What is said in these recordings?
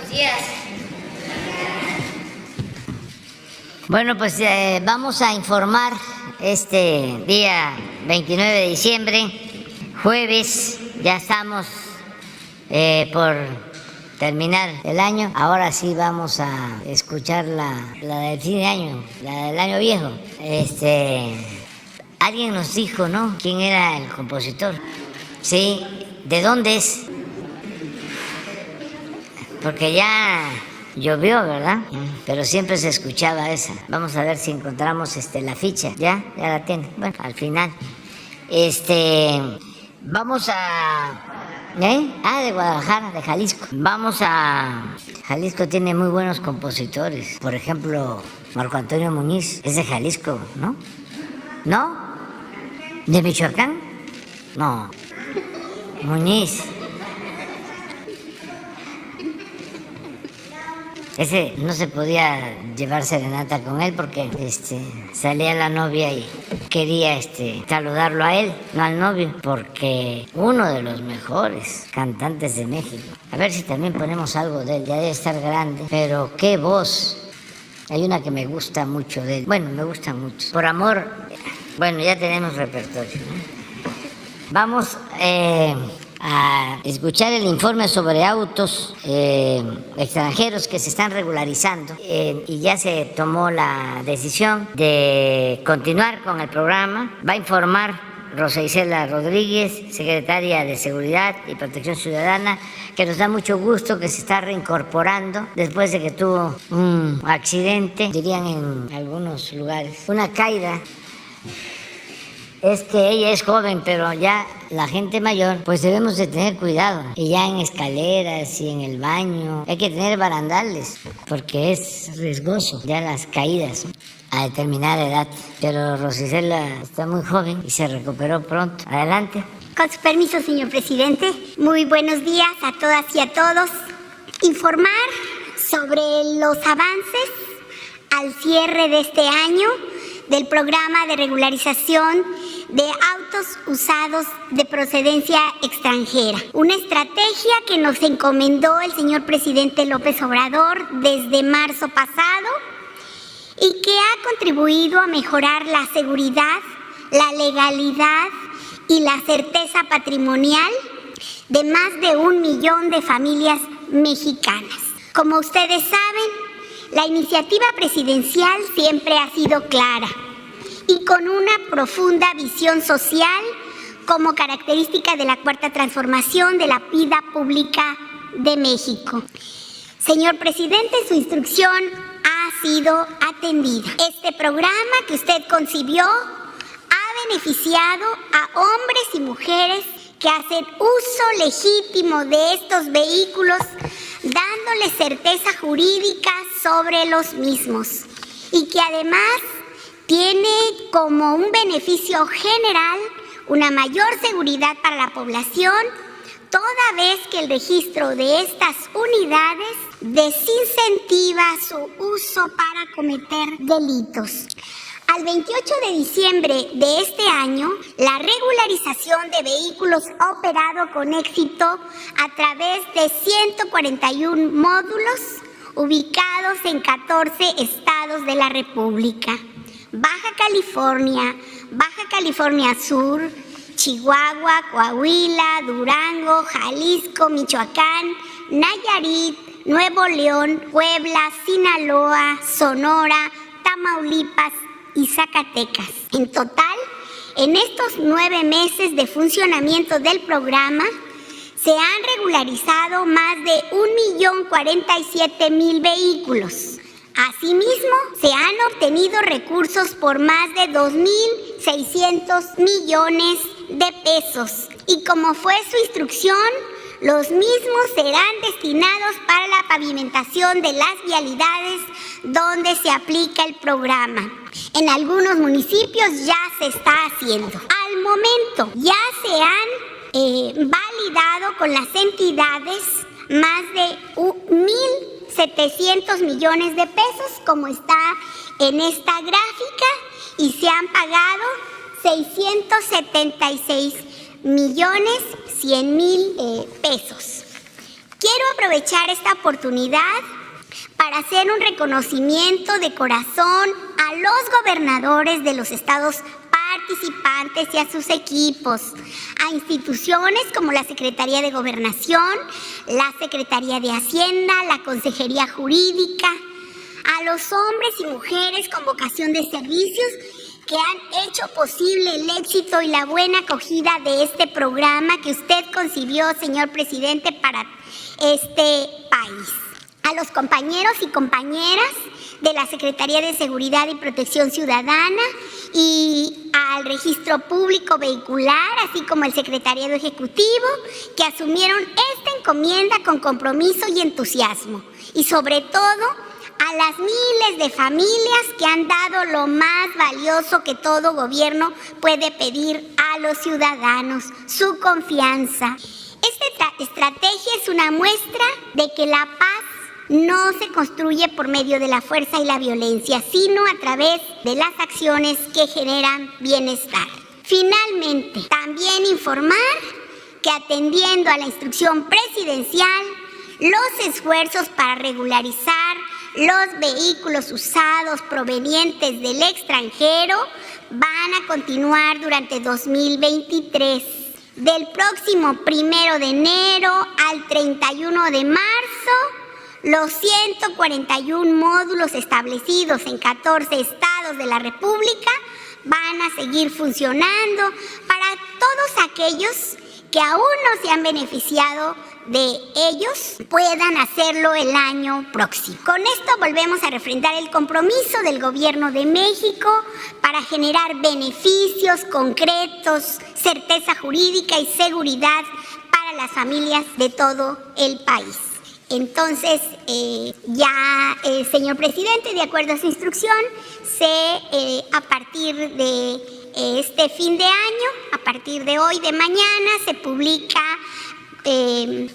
días. Bueno, pues vamos a informar este día 29 de diciembre, jueves, ya estamos por terminar el año. Ahora sí vamos a escuchar la del fin de año, la del año viejo. Alguien nos dijo, ¿no?, quién era el compositor. Sí, ¿de dónde es? Porque ya llovió, ¿verdad? Pero siempre se escuchaba esa. Vamos a ver si encontramos la ficha. ¿Ya? Ya la tiene. Bueno, al final. Vamos a... de Guadalajara, de Jalisco. Jalisco tiene muy buenos compositores. Por ejemplo, Marco Antonio Muñiz es de Jalisco, ¿no? ¿No? ¿De Michoacán? No. Muñiz. Ese no se podía llevar serenata con él porque salía la novia y quería saludarlo a él, no al novio, porque uno de los mejores cantantes de México. A ver si también ponemos algo de él, ya debe estar grande, pero qué voz. Hay una que me gusta mucho de él, bueno, me gusta mucho. Por amor, bueno, ya tenemos repertorio, ¿no? Vamos a escuchar el informe sobre autos extranjeros que se están regularizando y ya se tomó la decisión de continuar con el programa. Va a informar Rosa Isela Rodríguez, secretaria de Seguridad y Protección Ciudadana, que nos da mucho gusto que se está reincorporando después de que tuvo un accidente, dirían en algunos lugares, una caída. Es que ella es joven, pero ya la gente mayor, pues debemos de tener cuidado. Y ya en escaleras y en el baño, hay que tener barandales, porque es riesgoso ya las caídas a determinada edad. Pero Rosicela está muy joven y se recuperó pronto. Adelante. Con su permiso, señor presidente. Muy buenos días a todas y a todos. Informar sobre los avances al cierre de este año del programa de regularización de autos usados de procedencia extranjera. Una estrategia que nos encomendó el señor presidente López Obrador desde marzo pasado y que ha contribuido a mejorar la seguridad, la legalidad y la certeza patrimonial de más de 1 millón de familias mexicanas. Como ustedes saben, la iniciativa presidencial siempre ha sido clara y con una profunda visión social como característica de la cuarta transformación de la vida pública de México. Señor presidente, su instrucción ha sido atendida. Este programa que usted concibió ha beneficiado a hombres y mujeres que hacen uso legítimo de estos vehículos, dándoles certeza jurídica sobre los mismos y que además tiene como un beneficio general una mayor seguridad para la población, toda vez que el registro de estas unidades desincentiva su uso para cometer delitos. Al 28 de diciembre de este año, la regularización de vehículos ha operado con éxito a través de 141 módulos ubicados en 14 estados de la República: Baja California Sur, Chihuahua, Coahuila, Durango, Jalisco, Michoacán, Nayarit, Nuevo León, Puebla, Sinaloa, Sonora, Tamaulipas y Zacatecas. En total, en estos 9 meses de funcionamiento del programa, se han regularizado más de 1.047.000 vehículos. Asimismo, se han obtenido recursos por más de 2.600 millones de pesos. Y como fue su instrucción, los mismos serán destinados para la pavimentación de las vialidades donde se aplica el programa. En algunos municipios ya se está haciendo. Al momento ya se han validado con las entidades más de 1.700 millones de pesos, como está en esta gráfica, y se han pagado 676.100.000 pesos. Quiero aprovechar esta oportunidad para hacer un reconocimiento de corazón a los gobernadores de los estados participantes y a sus equipos, a instituciones como la Secretaría de Gobernación, la Secretaría de Hacienda, la Consejería Jurídica, a los hombres y mujeres con vocación de servicios que han hecho posible el éxito y la buena acogida de este programa que usted concibió, señor presidente, para este país. A los compañeros y compañeras de la Secretaría de Seguridad y Protección Ciudadana y al Registro Público Vehicular, así como el Secretariado Ejecutivo, que asumieron esta encomienda con compromiso y entusiasmo. Y sobre todo, a las miles de familias que han dado lo más valioso que todo gobierno puede pedir a los ciudadanos, su confianza. Esta estrategia es una muestra de que la paz no se construye por medio de la fuerza y la violencia, sino a través de las acciones que generan bienestar. Finalmente, también informar que atendiendo a la instrucción presidencial, los esfuerzos para regularizar los vehículos usados provenientes del extranjero van a continuar durante 2023. Del próximo 1 de enero al 31 de marzo, los 141 módulos establecidos en 14 estados de la República van a seguir funcionando para todos aquellos que aún no se han beneficiado de ellos puedan hacerlo el año próximo. Con esto volvemos a refrendar el compromiso del Gobierno de México para generar beneficios concretos, certeza jurídica y seguridad para las familias de todo el país. Entonces, señor presidente, de acuerdo a su instrucción, a partir de este fin de año, a partir de hoy, de mañana, se publica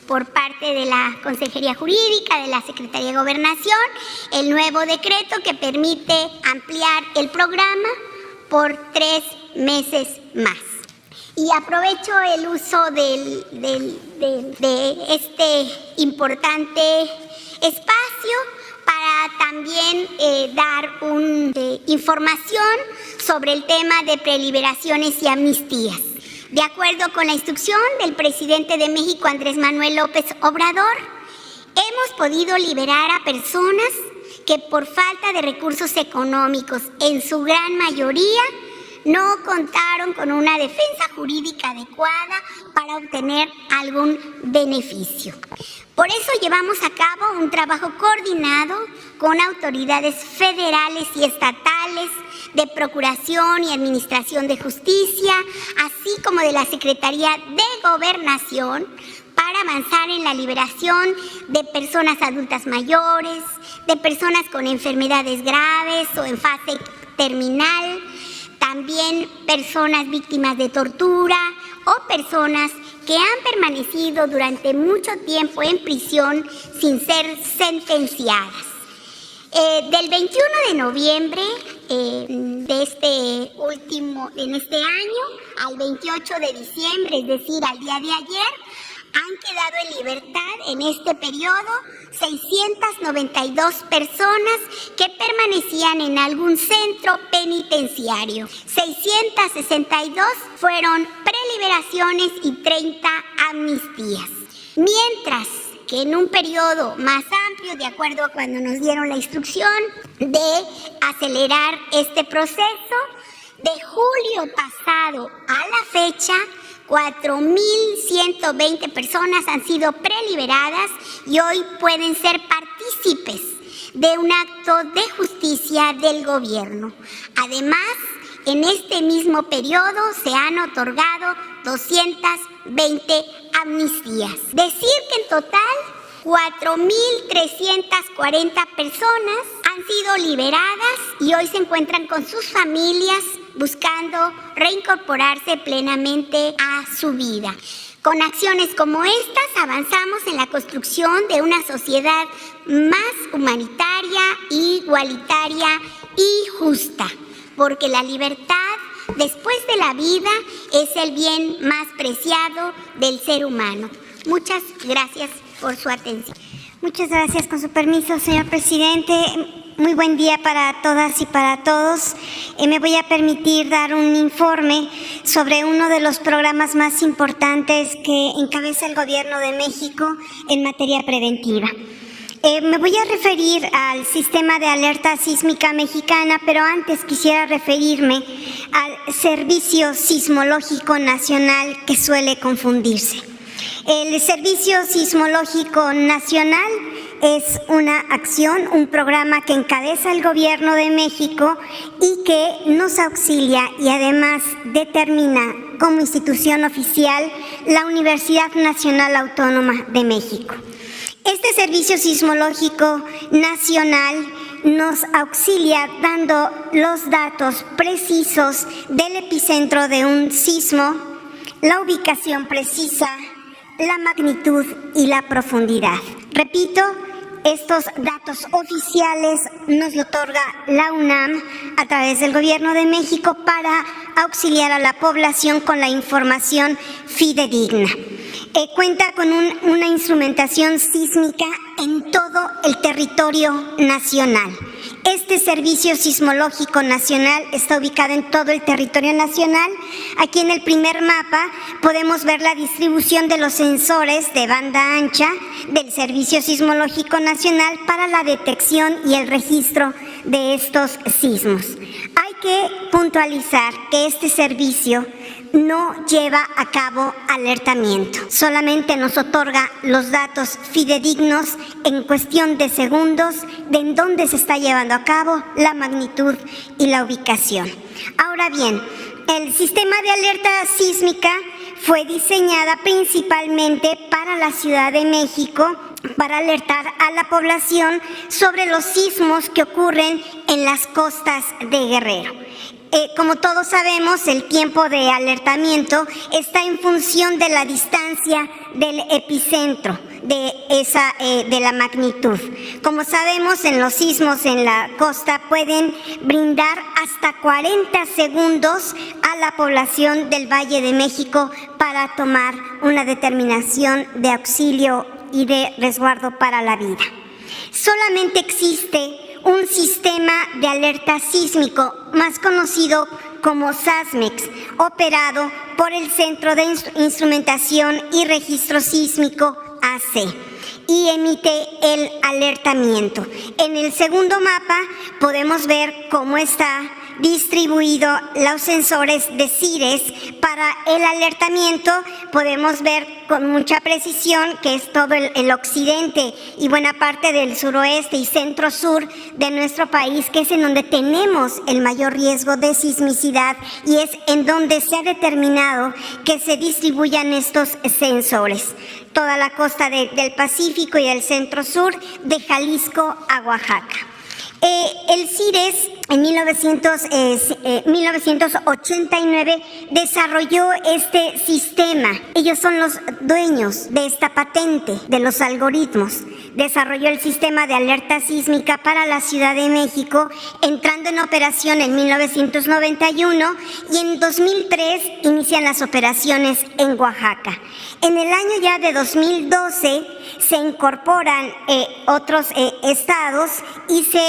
por parte de la Consejería Jurídica, de la Secretaría de Gobernación, el nuevo decreto que permite ampliar el programa por 3 meses más. Y aprovecho el uso de este importante espacio para también dar información sobre el tema de preliberaciones y amnistías. De acuerdo con la instrucción del presidente de México, Andrés Manuel López Obrador, hemos podido liberar a personas que por falta de recursos económicos, en su gran mayoría, no contaron con una defensa jurídica adecuada para obtener algún beneficio. Por eso llevamos a cabo un trabajo coordinado con autoridades federales y estatales de Procuración y Administración de Justicia, así como de la Secretaría de Gobernación, para avanzar en la liberación de personas adultas mayores, de personas con enfermedades graves o en fase terminal, también personas víctimas de tortura o personas que han permanecido durante mucho tiempo en prisión sin ser sentenciadas. Del 21 de noviembre en este año al 28 de diciembre, es decir, al día de ayer, han quedado en libertad en este periodo 692 personas que permanecían en algún centro penitenciario. 662 fueron preliberaciones y 30 amnistías. Mientras que en un periodo más amplio, de acuerdo a cuando nos dieron la instrucción de acelerar este proceso, de julio pasado a la fecha, 4,120 personas han sido preliberadas y hoy pueden ser partícipes de un acto de justicia del gobierno. Además, en este mismo periodo se han otorgado 220 amnistías. Decir que en total 4,340 personas han sido liberadas y hoy se encuentran con sus familias buscando reincorporarse plenamente a su vida. Con acciones como estas avanzamos en la construcción de una sociedad más humanitaria, igualitaria y justa, porque la libertad después de la vida es el bien más preciado del ser humano. Muchas gracias por su atención. Muchas gracias, con su permiso, señor presidente. Muy buen día para todas y para todos. Me voy a permitir dar un informe sobre uno de los programas más importantes que encabeza el Gobierno de México en materia preventiva. Me voy a referir al Sistema de Alerta Sísmica Mexicana, pero antes quisiera referirme al Servicio Sismológico Nacional, que suele confundirse. El Servicio Sismológico Nacional es una acción, un programa que encabeza el Gobierno de México y que nos auxilia y además determina como institución oficial la Universidad Nacional Autónoma de México. Este Servicio Sismológico Nacional nos auxilia dando los datos precisos del epicentro de un sismo, la ubicación precisa, la magnitud y la profundidad. Repito, estos datos oficiales nos lo otorga la UNAM a través del Gobierno de México para auxiliar a la población con la información fidedigna. Cuenta con una instrumentación sísmica en todo el territorio nacional. Este Servicio Sismológico Nacional está ubicado en todo el territorio nacional. Aquí en el primer mapa podemos ver la distribución de los sensores de banda ancha del Servicio Sismológico Nacional para la detección y el registro de estos sismos. Hay que puntualizar que este servicio no lleva a cabo alertamiento, solamente nos otorga los datos fidedignos en cuestión de segundos de en dónde se está llevando a cabo, la magnitud y la ubicación. Ahora bien, el sistema de alerta sísmica fue diseñada principalmente para la Ciudad de México, para alertar a la población sobre los sismos que ocurren en las costas de Guerrero. Como todos sabemos, el tiempo de alertamiento está en función de la distancia del epicentro de la magnitud. Como sabemos, en los sismos en la costa pueden brindar hasta 40 segundos a la población del Valle de México para tomar una determinación de auxilio y de resguardo para la vida. Solamente existe un sistema de alerta sísmico, más conocido como SASMEX, operado por el Centro de Instrumentación y Registro Sísmico AC, y emite el alertamiento. En el segundo mapa podemos ver cómo está distribuido los sensores de CIRES para el alertamiento. Podemos ver con mucha precisión que es todo el occidente y buena parte del suroeste y centro-sur de nuestro país, que es en donde tenemos el mayor riesgo de sismicidad y es en donde se ha determinado que se distribuyan estos sensores. Toda la costa del Pacífico y del centro-sur, de Jalisco a Oaxaca. El CIRES en 1989 desarrolló este sistema. Ellos son los dueños de esta patente, de los algoritmos. Desarrolló el sistema de alerta sísmica para la Ciudad de México, entrando en operación en 1991 y en 2003 inician las operaciones en Oaxaca. En el año ya de 2012 se incorporan otros estados y se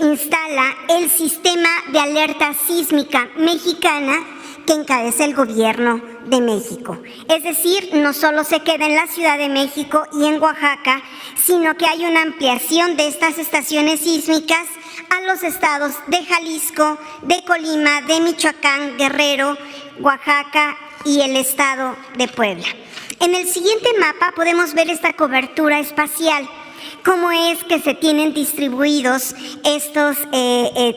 instala el sistema de alerta sísmica mexicana que encabeza el Gobierno de México. Es decir, no solo se queda en la Ciudad de México y en Oaxaca, sino que hay una ampliación de estas estaciones sísmicas a los estados de Jalisco, de Colima, de Michoacán, Guerrero, Oaxaca y el estado de Puebla. En el siguiente mapa podemos ver esta cobertura espacial. Cómo es que se tienen distribuidos estos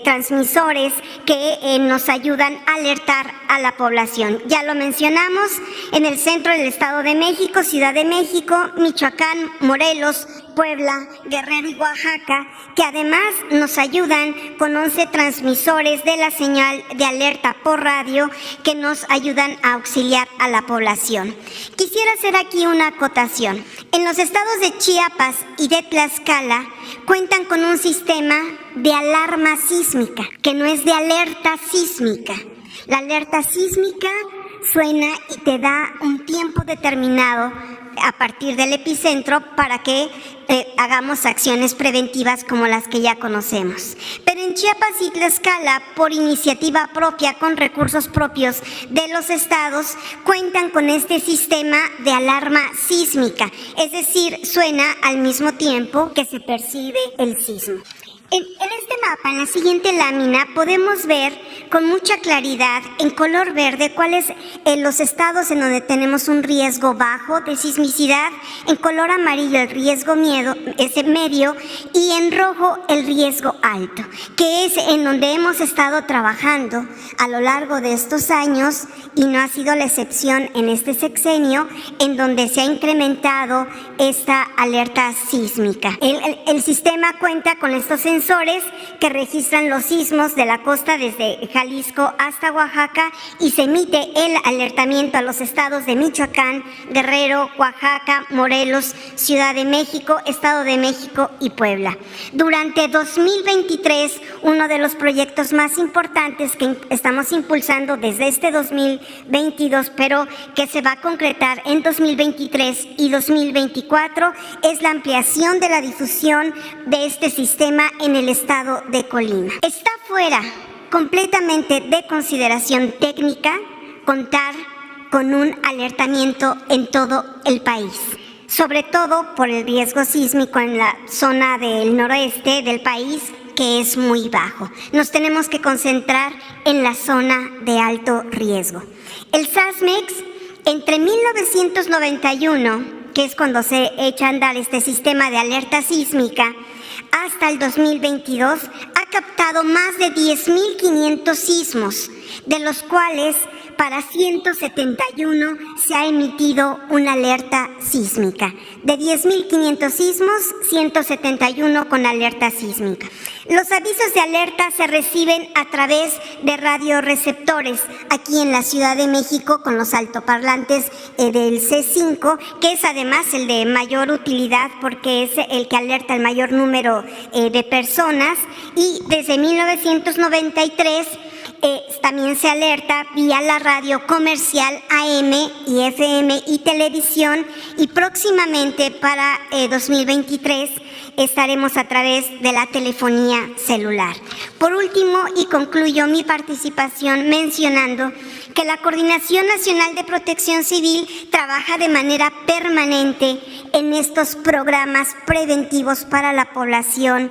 transmisores que nos ayudan a alertar a la población. Ya lo mencionamos, en el centro del Estado de México, Ciudad de México, Michoacán, Morelos, Puebla, Guerrero y Oaxaca, que además nos ayudan con 11 transmisores de la señal de alerta por radio que nos ayudan a auxiliar a la población. Quisiera hacer aquí una acotación. En los estados de Chiapas y de Tlaxcala cuentan con un sistema de alarma sísmica, que no es de alerta sísmica. La alerta sísmica suena y te da un tiempo determinado a partir del epicentro para que hagamos acciones preventivas como las que ya conocemos. Pero en Chiapas y Tlaxcala, por iniciativa propia, con recursos propios de los estados, cuentan con este sistema de alarma sísmica, es decir, suena al mismo tiempo que se percibe el sismo. En este mapa, en la siguiente lámina, podemos ver con mucha claridad, en color verde, cuáles los estados en donde tenemos un riesgo bajo de sismicidad, en color amarillo el riesgo medio y en rojo el riesgo alto, que es en donde hemos estado trabajando a lo largo de estos años y no ha sido la excepción en este sexenio, en donde se ha incrementado esta alerta sísmica. El sistema cuenta con estos sensores que registran los sismos de la costa desde Jalisco hasta Oaxaca y se emite el alertamiento a los estados de Michoacán, Guerrero, Oaxaca, Morelos, Ciudad de México, Estado de México y Puebla. Durante 2023, uno de los proyectos más importantes que estamos impulsando desde este 2022, pero que se va a concretar en 2023 y 2024, es la ampliación de la difusión de este sistema en el estado de Colima. Está fuera completamente de consideración técnica contar con un alertamiento en todo el país, sobre todo por el riesgo sísmico en la zona del noroeste del país, que es muy bajo. Nos tenemos que concentrar en la zona de alto riesgo. El SASMEX, entre 1991, que es cuando se echa a andar este sistema de alerta sísmica, hasta el 2022, ha captado más de 10.500 sismos, de los cuales para 171 se ha emitido una alerta sísmica. De 10.500 sismos, 171 con alerta sísmica. Los avisos de alerta se reciben a través de radioreceptores aquí en la Ciudad de México con los altoparlantes del C5, que es además el de mayor utilidad porque es el que alerta el mayor número de personas, y desde 1993 también se alerta vía la radio comercial AM y FM y televisión, y próximamente para 2023 estaremos a través de la telefonía celular. Por último, y concluyo mi participación mencionando que la Coordinación Nacional de Protección Civil trabaja de manera permanente en estos programas preventivos para la población,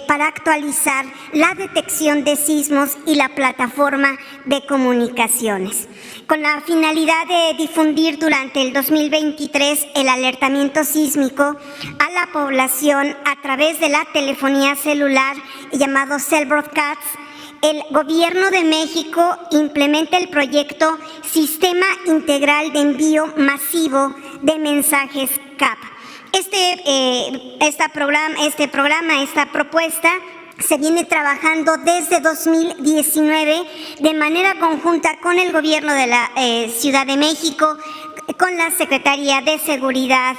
para actualizar la detección de sismos y la plataforma de comunicaciones, con la finalidad de difundir durante el 2023 el alertamiento sísmico a la población a través de la telefonía celular llamado Cell Broadcast. El Gobierno de México implementa el proyecto Sistema Integral de Envío Masivo de Mensajes CAP. Esta propuesta se viene trabajando desde 2019 de manera conjunta con el Gobierno de la Ciudad de México, con la Secretaría de Seguridad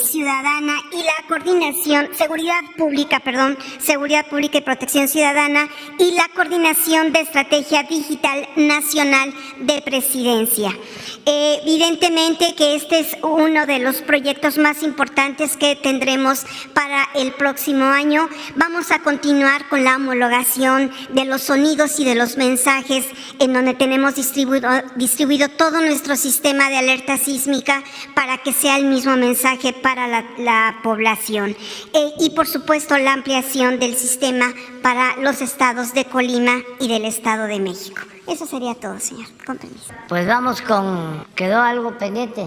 Ciudadana y la Coordinación, Seguridad Pública y Protección Ciudadana, y la Coordinación de Estrategia Digital Nacional de Presidencia. Evidentemente que este es uno de los proyectos más importantes que tendremos para el próximo año. Vamos a continuar con la homologación de los sonidos y de los mensajes, en donde tenemos distribuido todo nuestro sistema de alerta sísmica para que sea el mismo mensaje para la población. Y por supuesto la ampliación del sistema para los estados de Colima y del Estado de México. Eso sería todo, señor. Con permiso. Pues vamos con... ¿Quedó algo pendiente?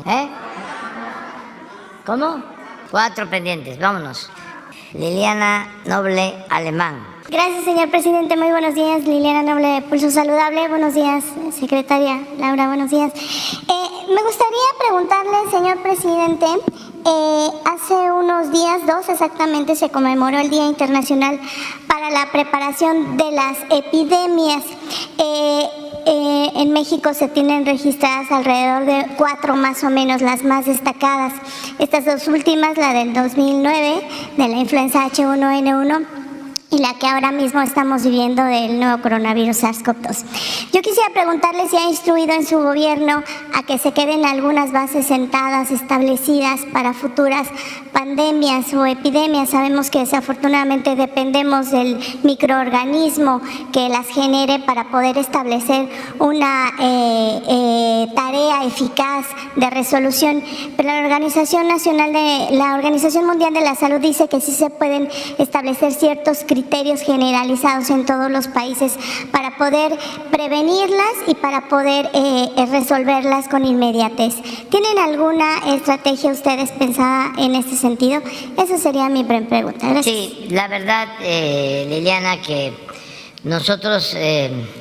¿Cómo? 4 pendientes, vámonos. Liliana Noble Alemán. Gracias, señor presidente. Muy buenos días. Liliana Noble de Pulso Saludable. Buenos días, secretaria Laura. Buenos días. Me gustaría preguntarle, señor presidente, hace unos días, 2 exactamente, se conmemoró el Día Internacional para la Preparación de las Epidemias. En México se tienen registradas alrededor de 4 más o menos, las más destacadas. Estas 2 últimas, la del 2009, de la influenza H1N1, y la que ahora mismo estamos viviendo del nuevo coronavirus SARS-CoV-2. Yo quisiera preguntarle si ha instruido en su gobierno a que se queden algunas bases sentadas, establecidas para futuras pandemias o epidemias. Sabemos que desafortunadamente dependemos del microorganismo que las genere para poder establecer una tarea eficaz de resolución, pero la Organización Mundial de la Salud dice que sí se pueden establecer ciertos criterios generalizados en todos los países para poder prevenirlas y para poder resolverlas con inmediatez. ¿Tienen alguna estrategia ustedes pensada en este sentido? Esa sería mi pregunta. Gracias. Sí, la verdad, Liliana, que nosotros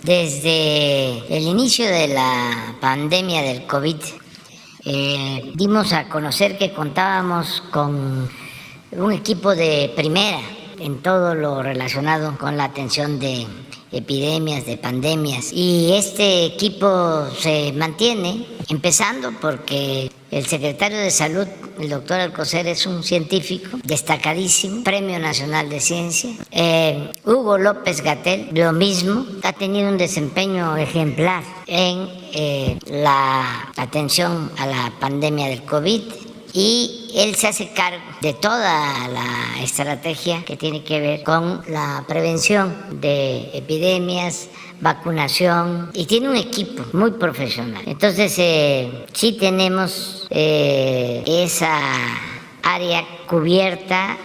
desde el inicio de la pandemia del COVID dimos a conocer que contábamos con un equipo de primera en todo lo relacionado con la atención de epidemias, de pandemias. Y este equipo se mantiene, empezando porque el secretario de Salud, el doctor Alcocer, es un científico destacadísimo, Premio Nacional de Ciencia. Hugo López-Gatell, lo mismo, ha tenido un desempeño ejemplar en la atención a la pandemia del COVID. Y él se hace cargo de toda la estrategia que tiene que ver con la prevención de epidemias, vacunación, y tiene un equipo muy profesional. Entonces, sí tenemos esa área cubierta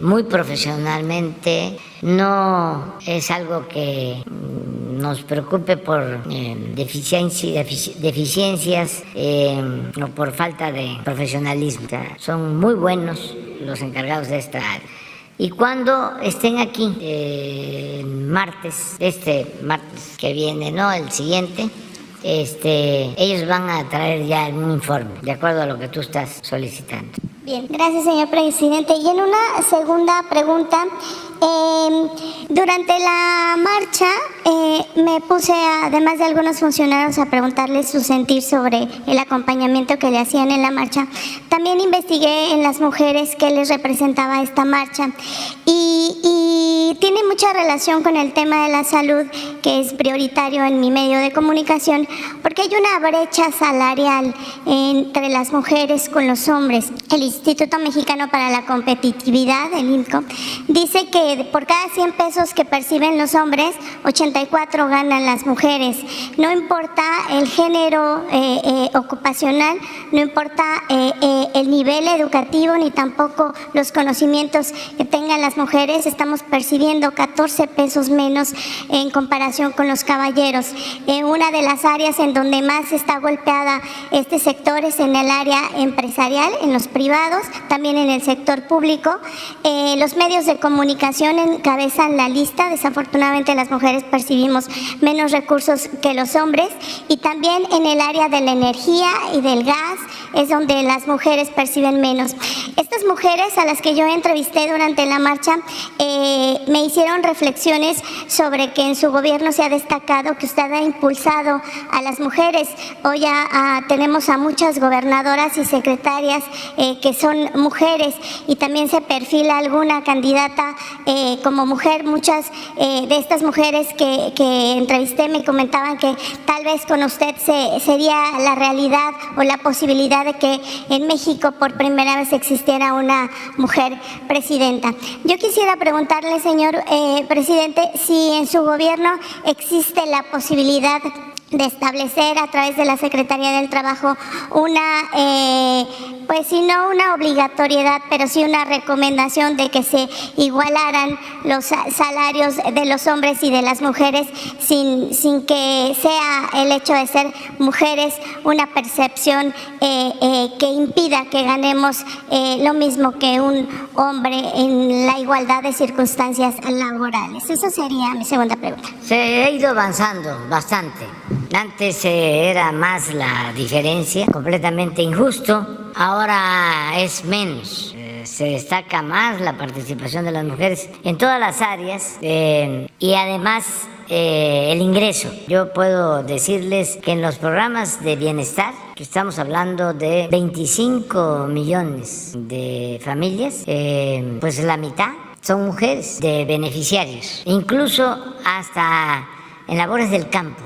muy profesionalmente. No es algo que nos preocupe por deficiencias o por falta de profesionalismo. O sea, son muy buenos los encargados de esta área. Y cuando estén aquí, este martes que viene, no el siguiente, ellos van a traer ya un informe, de acuerdo a lo que tú estás solicitando. Bien, gracias, señor presidente. Y en una segunda pregunta, durante la marcha me puse, además de algunos funcionarios, a preguntarles su sentir sobre el acompañamiento que le hacían en la marcha. También investigué en las mujeres qué les representaba esta marcha y tiene mucha relación con el tema de la salud, que es prioritario en mi medio de comunicación, porque hay una brecha salarial entre las mujeres con los hombres. El Instituto Mexicano para la Competitividad, el IMCO, dice que por cada 100 pesos que perciben los hombres, 84 ganan las mujeres. No importa el género ocupacional, no importa el nivel educativo, ni tampoco los conocimientos que tengan las mujeres, estamos percibiendo 14 pesos menos en comparación con los caballeros. Una de las áreas en donde más está golpeada este sector es en el área empresarial, en los privados, también en el sector público. Los medios de comunicación encabezan la lista. Desafortunadamente las mujeres percibimos menos recursos que los hombres, y también en el área de la energía y del gas es donde las mujeres perciben menos. Estas mujeres a las que yo entrevisté durante la marcha me hicieron reflexiones sobre que en su gobierno se ha destacado que usted ha impulsado a las mujeres. Hoy ya tenemos a muchas gobernadoras y secretarias que son mujeres, y también se perfila alguna candidata como mujer. Muchas de estas mujeres que entrevisté me comentaban que tal vez con usted sería la realidad o la posibilidad de que en México por primera vez existiera una mujer presidenta. Yo quisiera preguntarle, señor presidente, si en su gobierno existe la posibilidad de establecer a través de la Secretaría del Trabajo una, pues si no una obligatoriedad, pero sí una recomendación de que se igualaran los salarios de los hombres y de las mujeres sin que sea el hecho de ser mujeres una percepción que impida que ganemos lo mismo que un hombre en la igualdad de circunstancias laborales. Esa sería mi segunda pregunta. Se ha ido avanzando bastante. Antes era más la diferencia, completamente injusto. Ahora es menos. Se destaca más la participación de las mujeres en todas las áreas y además el ingreso. Yo puedo decirles que en los programas de bienestar, que estamos hablando de 25 millones de familias, pues la mitad son mujeres de beneficiarios, incluso hasta en labores del campo.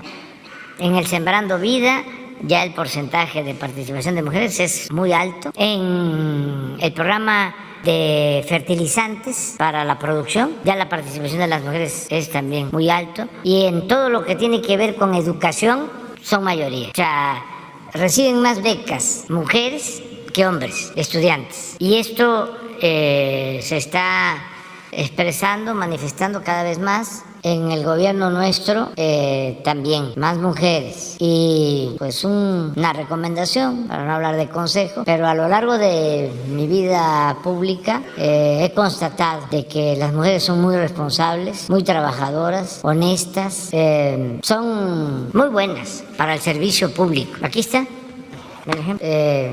En el Sembrando Vida ya el porcentaje de participación de mujeres es muy alto. En el programa de fertilizantes para la producción, ya la participación de las mujeres es también muy alto. Y en todo lo que tiene que ver con educación son mayoría. O sea, reciben más becas mujeres que hombres, estudiantes. Y esto se está expresando, manifestando cada vez más. En el gobierno nuestro también más mujeres. Y pues una recomendación, para no hablar de consejo, pero a lo largo de mi vida pública he constatado de que las mujeres son muy responsables, muy trabajadoras, honestas, son muy buenas para el servicio público. Aquí está. Por ejemplo,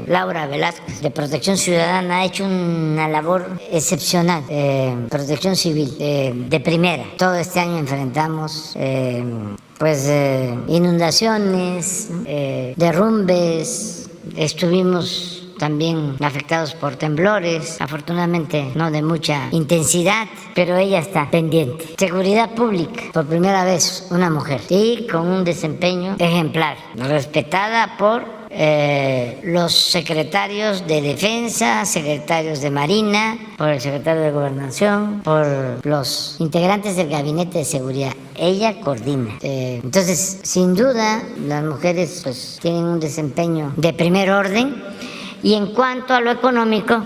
Laura Velázquez, de Protección Ciudadana, ha hecho una labor excepcional, protección civil, de primera. Todo este año enfrentamos inundaciones, derrumbes, estuvimos también afectados por temblores, afortunadamente no de mucha intensidad, pero ella está pendiente. Seguridad pública, por primera vez una mujer, y con un desempeño ejemplar, respetada por los secretarios de Defensa, secretarios de Marina, por el secretario de Gobernación, por los integrantes del Gabinete de Seguridad. Ella coordina. Entonces, sin duda, las mujeres pues tienen un desempeño de primer orden. Y en cuanto a lo económico,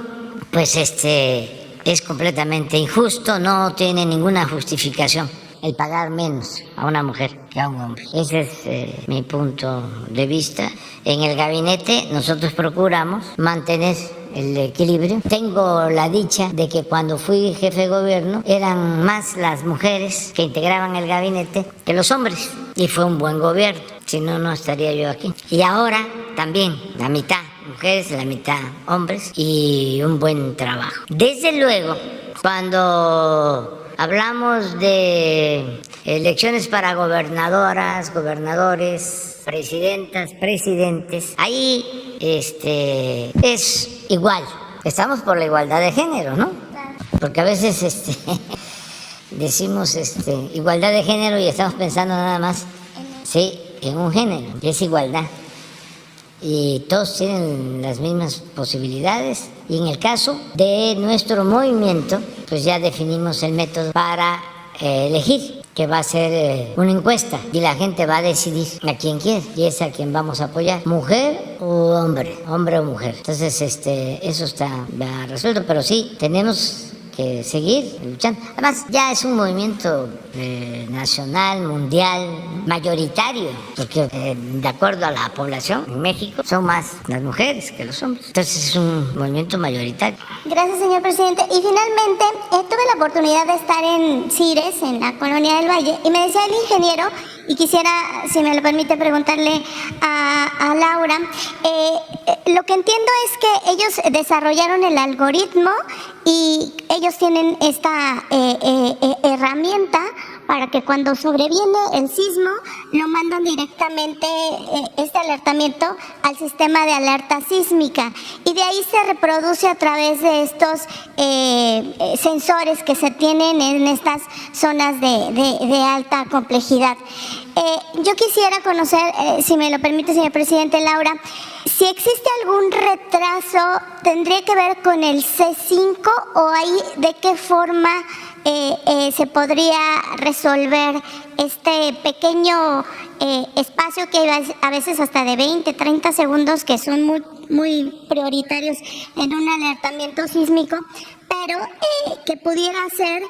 pues es completamente injusto, no tiene ninguna justificación el pagar menos a una mujer que a un hombre. Ese es mi punto de vista. En el gabinete nosotros procuramos mantener el equilibrio. Tengo la dicha de que cuando fui jefe de gobierno eran más las mujeres que integraban el gabinete que los hombres. Y fue un buen gobierno, si no, no estaría yo aquí. Y ahora también la mitad mujeres, la mitad hombres, y un buen trabajo. Desde luego, cuando hablamos de elecciones para gobernadoras, gobernadores, presidentas, presidentes, ahí es igual. Estamos por la igualdad de género, ¿no? Porque a veces decimos igualdad de género y estamos pensando nada más en un género, que es igualdad. Y todos tienen las mismas posibilidades. Y en el caso de nuestro movimiento, pues ya definimos el método para elegir, que va a ser una encuesta y la gente va a decidir a quién quiere y es a quien vamos a apoyar, mujer o hombre o mujer. Entonces eso está ya resuelto, pero sí tenemos que seguir luchando. Además, ya es un movimiento nacional, mundial, mayoritario, porque de acuerdo a la población en México son más las mujeres que los hombres. Entonces es un movimiento mayoritario. Gracias, señor presidente. Y finalmente, tuve la oportunidad de estar en Cires, en la Colonia del Valle, y me decía el ingeniero, y quisiera, si me lo permite, preguntarle a Laura, lo que entiendo es que ellos desarrollaron el algoritmo y ellos tienen esta herramienta para que cuando sobreviene el sismo lo mandan directamente este alertamiento al sistema de alerta sísmica y de ahí se reproduce a través de estos sensores que se tienen en estas zonas de alta complejidad. Yo quisiera conocer, si me lo permite, señor presidente, Laura, si existe algún retraso, ¿tendría que ver con el C5 o ahí de qué forma se podría resolver este pequeño espacio que a veces hasta de 20, 30 segundos que son muy prioritarios en un alertamiento sísmico, pero que pudiera ser,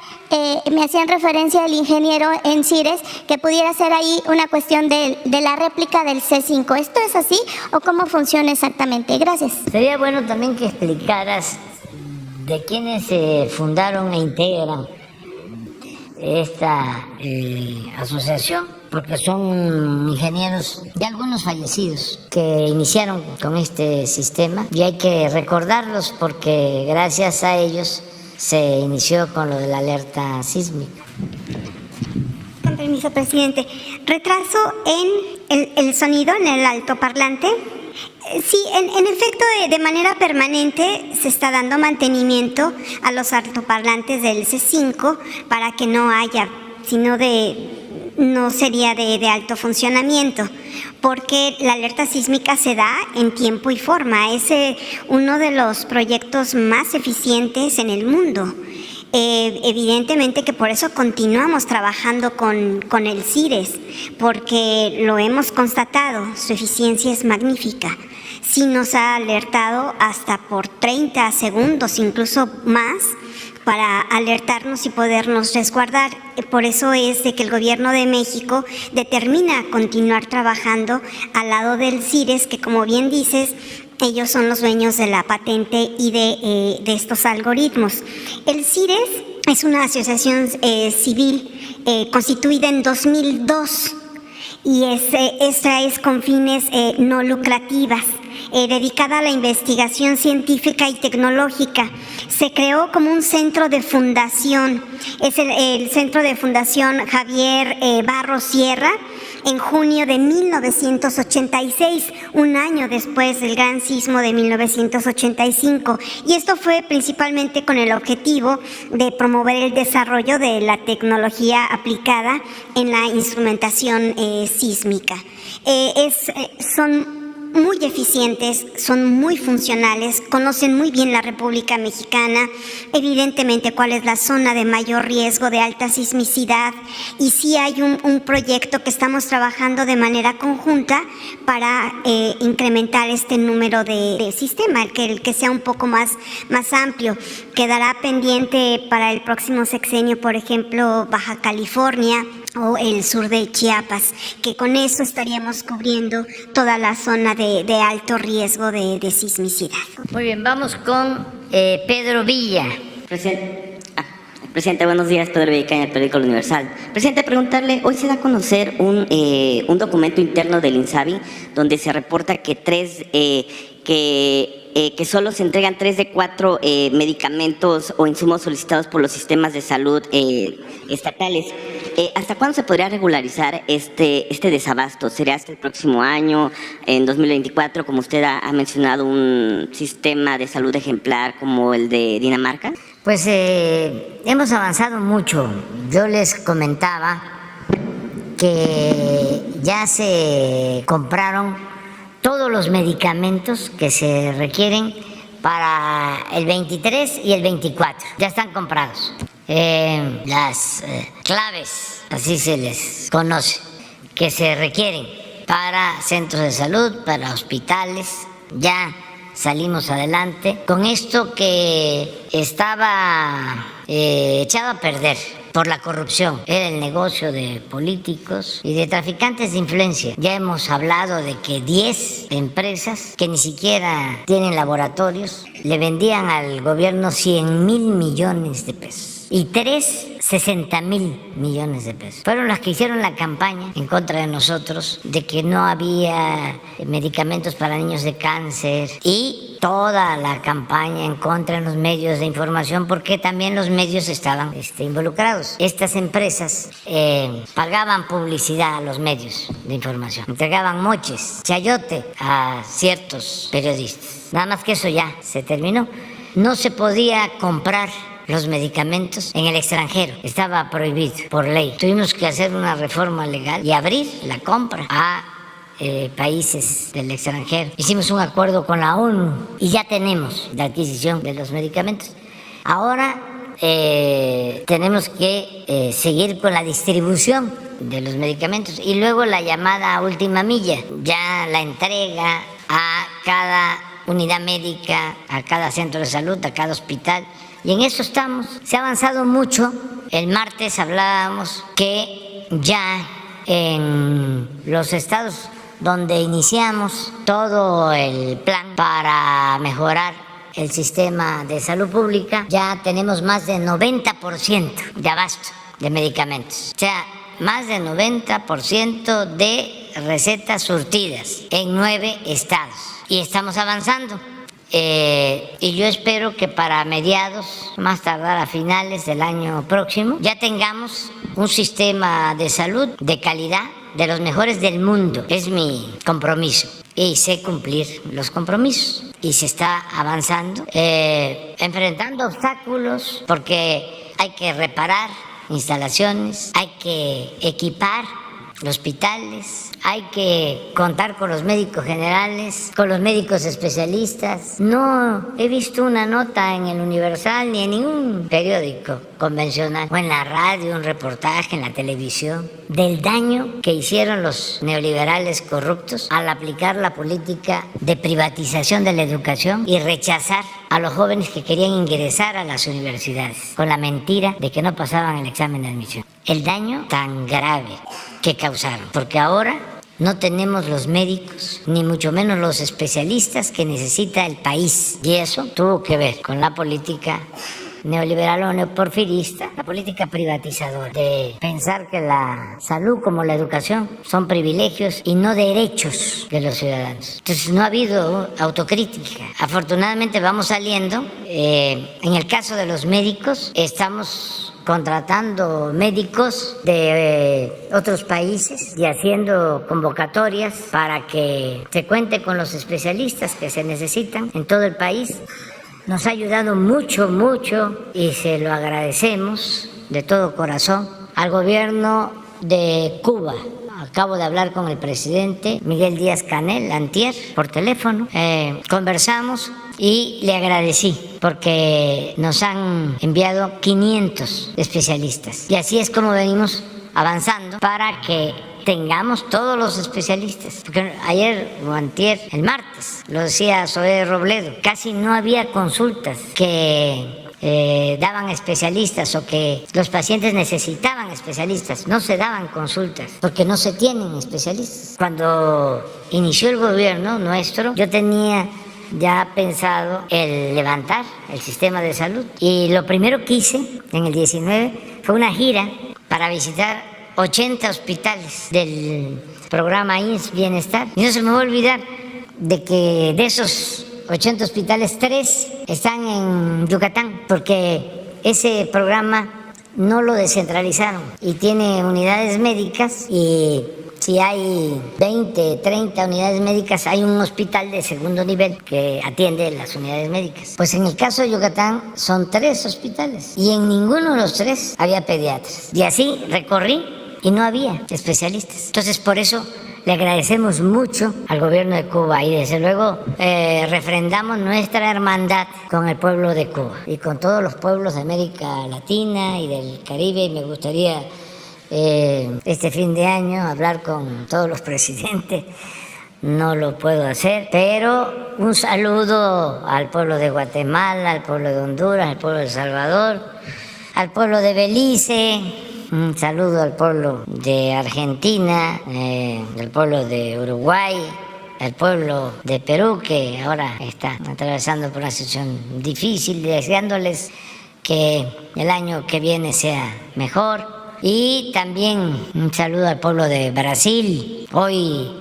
me hacían referencia el ingeniero en Cires, que pudiera ser ahí una cuestión de la réplica del C5. ¿Esto es así o cómo funciona exactamente? Gracias. Sería bueno también que explicaras de quiénes se fundaron e integran esta asociación, porque son ingenieros y algunos fallecidos que iniciaron con este sistema y hay que recordarlos porque gracias a ellos se inició con lo de la alerta sísmica. Con permiso, presidente. Retraso en el sonido, en el altoparlante. Sí, en efecto, de manera permanente se está dando mantenimiento a los altoparlantes del C5 para que no haya, no sería de alto funcionamiento, porque la alerta sísmica se da en tiempo y forma. Es uno de los proyectos más eficientes en el mundo. Evidentemente que por eso continuamos trabajando con el CIRES, porque lo hemos constatado, su eficiencia es magnífica. Sí nos ha alertado hasta por 30 segundos, incluso más, para alertarnos y podernos resguardar. Por eso es de que el Gobierno de México determina continuar trabajando al lado del CIRES, que como bien dices, ellos son los dueños de la patente y de estos algoritmos. El CIRES es una asociación civil constituida en 2002 y esta es con fines no lucrativas, dedicada a la investigación científica y tecnológica. Se creó como un centro de fundación, es el Centro de Fundación Javier Barros Sierra, en junio de 1986, un año después del gran sismo de 1985. Y esto fue principalmente con el objetivo de promover el desarrollo de la tecnología aplicada en la instrumentación sísmica. Son muy eficientes, son muy funcionales, conocen muy bien la República Mexicana, evidentemente cuál es la zona de mayor riesgo de alta sismicidad, y sí hay un proyecto que estamos trabajando de manera conjunta para incrementar este número de sistema, el que sea un poco más amplio. Quedará pendiente para el próximo sexenio, por ejemplo, Baja California o el sur de Chiapas, que con eso estaríamos cubriendo toda la zona de alto riesgo de sismicidad. Muy bien, vamos con Pedro Villa. Presidente, buenos días. Pedro Villa, en el periódico El Universal. Presidente, preguntarle, hoy se da a conocer un documento interno del INSABI donde se reporta que que solo se entregan 3 de 4 medicamentos o insumos solicitados por los sistemas de salud estatales. ¿Hasta cuándo se podría regularizar este desabasto? ¿Sería hasta el próximo año, en 2024, como usted ha mencionado, un sistema de salud ejemplar como el de Dinamarca? Pues hemos avanzado mucho. Yo les comentaba que ya se compraron todos los medicamentos que se requieren para el 23 y el 24. Ya están comprados. Las claves, así se les conoce, que se requieren para centros de salud, para hospitales, ya salimos adelante con esto que estaba echado a perder por la corrupción. Era el negocio de políticos y de traficantes de influencia. Ya hemos hablado de que 10 empresas que ni siquiera tienen laboratorios le vendían al gobierno 100,000 millones de pesos. Y 3, 60,000 millones de pesos. Fueron las que hicieron la campaña en contra de nosotros, de que no había medicamentos para niños de cáncer, y toda la campaña en contra de los medios de información, porque también los medios estaban involucrados. Estas empresas pagaban publicidad a los medios de información, entregaban moches, chayote a ciertos periodistas. Nada más que eso ya se terminó. No se podía comprar los medicamentos en el extranjero, estaba prohibido por ley. Tuvimos que hacer una reforma legal y abrir la compra a países del extranjero. Hicimos un acuerdo con la ONU y ya tenemos la adquisición de los medicamentos. Ahora tenemos que seguir con la distribución de los medicamentos y luego la llamada última milla, ya la entrega a cada unidad médica, a cada centro de salud, a cada hospital. Y en eso estamos. Se ha avanzado mucho. El martes hablábamos que ya en los estados donde iniciamos todo el plan para mejorar el sistema de salud pública, ya tenemos más de 90% de abasto de medicamentos. O sea, más de 90% de recetas surtidas en 9 estados. Y estamos avanzando. Y yo espero que para mediados, más tardar a finales del año próximo, ya tengamos un sistema de salud de calidad, de los mejores del mundo. Es mi compromiso. y sé cumplir los compromisos. Y se está avanzando, enfrentando obstáculos, porque hay que reparar instalaciones, hay que equipar hospitales, hay que contar con los médicos generales, con los médicos especialistas. No he visto una nota en el Universal ni en ningún periódico convencional o en la radio, un reportaje en la televisión del daño que hicieron los neoliberales corruptos al aplicar la política de privatización de la educación y rechazar a los jóvenes que querían ingresar a las universidades con la mentira de que no pasaban el examen de admisión. El daño tan grave que causaron, porque ahora no tenemos los médicos, ni mucho menos los especialistas que necesita el país. Y eso tuvo que ver con la política neoliberal o neoporfirista, la política privatizadora, de pensar que la salud como la educación son privilegios y no derechos de los ciudadanos. Entonces no ha habido autocrítica. Afortunadamente vamos saliendo. En el caso de los médicos, estamos contratando médicos de otros países y haciendo convocatorias para que se cuente con los especialistas que se necesitan en todo el país. Nos ha ayudado mucho, mucho, y se lo agradecemos de todo corazón al gobierno de Cuba. Acabo de hablar con el presidente Miguel Díaz-Canel antier por teléfono. Conversamos y le agradecí porque nos han enviado 500 especialistas. Y así es como venimos avanzando para que tengamos todos los especialistas. Porque ayer o antier, el martes, lo decía Zoé Robledo, casi no había consultas que daban especialistas o que los pacientes necesitaban especialistas. No se daban consultas porque no se tienen especialistas. Cuando inició el gobierno nuestro, yo tenía ya pensado el levantar el sistema de salud, y lo primero que hice en el 19 fue una gira para visitar 80 hospitales del programa IMSS Bienestar. Y no se me va a olvidar de que de esos 80 hospitales, 3 están en Yucatán, porque ese programa no lo descentralizaron y tiene unidades médicas, y si hay 20, 30 unidades médicas, hay un hospital de segundo nivel que atiende las unidades médicas. Pues en el caso de Yucatán son 3 hospitales y en ninguno de los 3 había pediatras. Y así recorrí y no había especialistas. Entonces, por eso le agradecemos mucho al gobierno de Cuba, y desde luego refrendamos nuestra hermandad con el pueblo de Cuba y con todos los pueblos de América Latina y del Caribe. Y me gustaría este fin de año hablar con todos los presidentes. No lo puedo hacer, pero un saludo al pueblo de Guatemala, al pueblo de Honduras, al pueblo de El Salvador, al pueblo de Belice. Un saludo al pueblo de Argentina, al pueblo de Uruguay, al pueblo de Perú, que ahora está atravesando por una situación difícil, deseándoles que el año que viene sea mejor. Y también un saludo al pueblo de Brasil. Hoy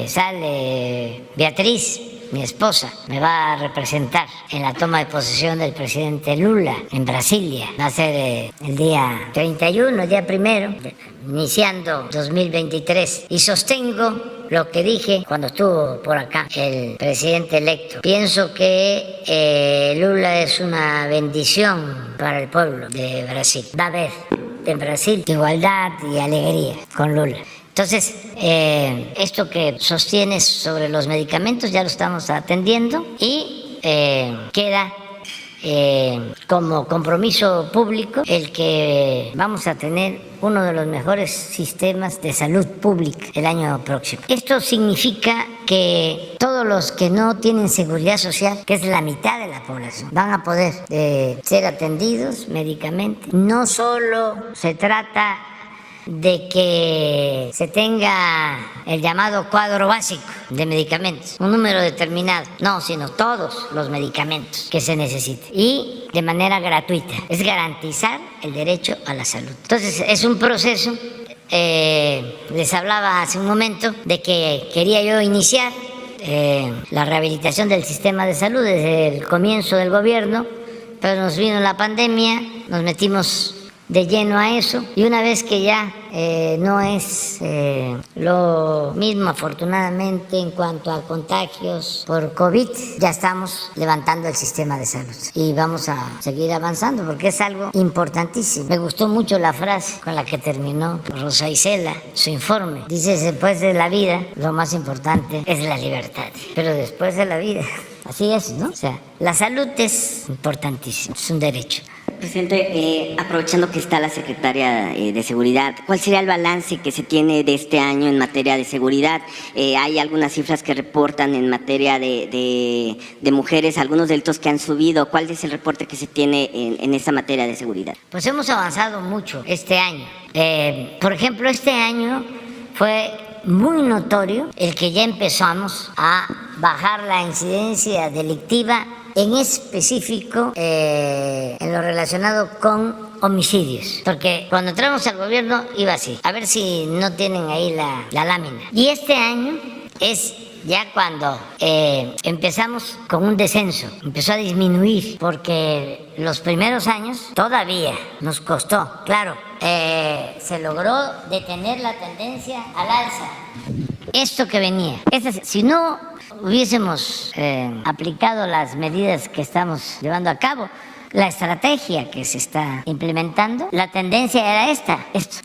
sale Beatriz, mi esposa, me va a representar en la toma de posesión del presidente Lula en Brasilia. Va a ser el día 31, el día primero, iniciando 2023. Y sostengo lo que dije cuando estuvo por acá el presidente electo. Pienso que Lula es una bendición para el pueblo de Brasil. Va a haber en Brasil igualdad y alegría con Lula. Entonces, esto que sostienes sobre los medicamentos ya lo estamos atendiendo, y queda como compromiso público el que vamos a tener uno de los mejores sistemas de salud pública el año próximo. Esto significa que todos los que no tienen seguridad social, que es la mitad de la población, van a poder ser atendidos médicamente. No solo se trata de que se tenga el llamado cuadro básico de medicamentos, un número determinado, no, sino todos los medicamentos que se necesiten, y de manera gratuita. Es garantizar el derecho a la salud. Entonces, es un proceso. Les hablaba hace un momento de que quería yo iniciar la rehabilitación del sistema de salud desde el comienzo del gobierno, pero nos vino la pandemia, nos metimos de lleno a eso, y una vez que ya no es lo mismo afortunadamente en cuanto a contagios por COVID, ya estamos levantando el sistema de salud y vamos a seguir avanzando porque es algo importantísimo. Me gustó mucho la frase con la que terminó Rosa Isela su informe. Dice: después de la vida lo más importante es la libertad, pero después de la vida, así es, ¿no? O sea, la salud es importantísima, es un derecho. Presidente, aprovechando que está la secretaria de Seguridad, ¿cuál sería el balance que se tiene de este año en materia de seguridad? Hay algunas cifras que reportan en materia de mujeres, algunos delitos que han subido. ¿Cuál es el reporte que se tiene en esa materia de seguridad? Pues hemos avanzado mucho este año. Por ejemplo, este año fue muy notorio el que ya empezamos a bajar la incidencia delictiva, en específico en lo relacionado con homicidios, porque cuando entramos al gobierno iba así, a ver si no tienen ahí la lámina, y este año es ya cuando empezamos con un descenso, empezó a disminuir, porque los primeros años todavía nos costó, claro, se logró detener la tendencia al alza. Esto que venía, si no hubiésemos aplicado las medidas que estamos llevando a cabo, la estrategia que se está implementando, la tendencia era esto.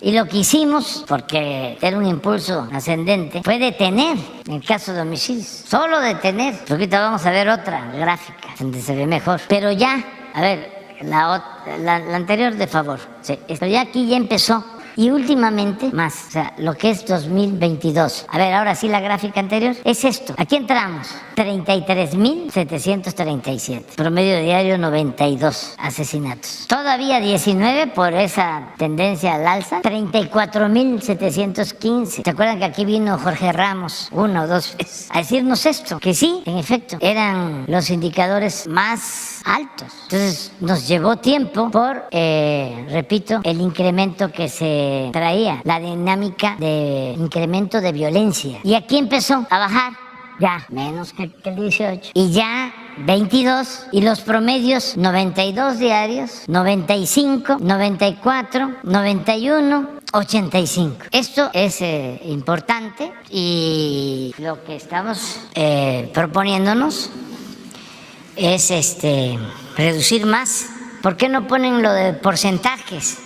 Y lo que hicimos, porque era un impulso ascendente, fue detener el caso de homicidios. Solo detener. Ahorita vamos a ver otra gráfica donde se ve mejor. Pero ya, a ver, la anterior de favor. Sí, esto ya aquí ya empezó. Y últimamente más, o sea, lo que es 2022. A ver, ahora sí la gráfica anterior es esto. Aquí entramos, 33.737. Promedio diario 92 asesinatos. Todavía 19 por esa tendencia al alza. 34.715. ¿Se acuerdan que aquí vino Jorge Ramos 1 o 2 veces a decirnos esto? Que sí, en efecto, eran los indicadores más altos. Entonces nos llevó tiempo por, repito, el incremento que se traía, la dinámica de incremento de violencia. Y aquí empezó a bajar, ya menos que el 18, y ya 22, y los promedios 92 diarios, 95, 94, 91, 85. Esto es importante, y lo que estamos proponiéndonos es reducir más. ¿Por qué no ponen lo de porcentajes?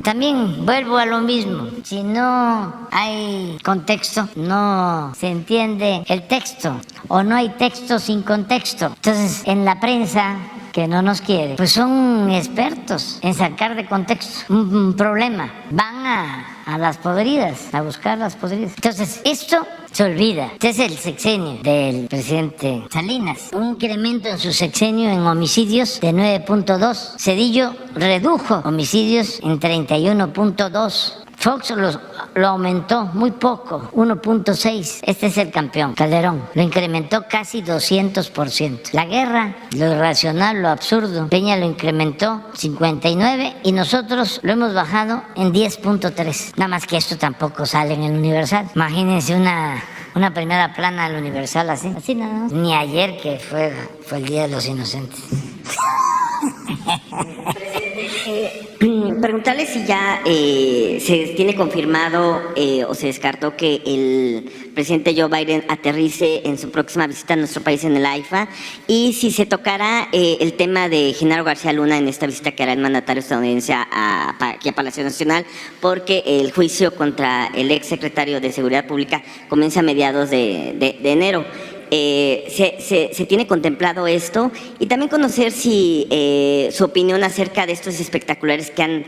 También vuelvo a lo mismo, si no hay contexto, no se entiende el texto, o no hay texto sin contexto. Entonces, en la prensa, que no nos quiere, pues son expertos en sacar de contexto un problema. Van a las podridas, a buscar las podridas. Entonces, esto se olvida. Este es el sexenio del presidente Salinas. Un incremento en su sexenio en homicidios de 9.2. Zedillo redujo homicidios en 31.2. Fox lo aumentó muy poco, 1.6. Este es el campeón, Calderón. Lo incrementó casi 200%. La guerra, lo irracional, lo absurdo, Peña lo incrementó 59 y nosotros lo hemos bajado en 10.3. Nada más que esto tampoco sale en el Universal. Imagínense una primera plana del Universal así nada más. Ni ayer, que fue el Día de los Inocentes. Preguntarle si ya se tiene confirmado o se descartó que el presidente Joe Biden aterrice en su próxima visita a nuestro país en el AIFA, y si se tocará el tema de Genaro García Luna en esta visita que hará el mandatario estadounidense aquí a Palacio Nacional, porque el juicio contra el ex secretario de Seguridad Pública comienza a mediados de enero. ¿Se tiene contemplado esto? Y también conocer si su opinión acerca de estos espectaculares que han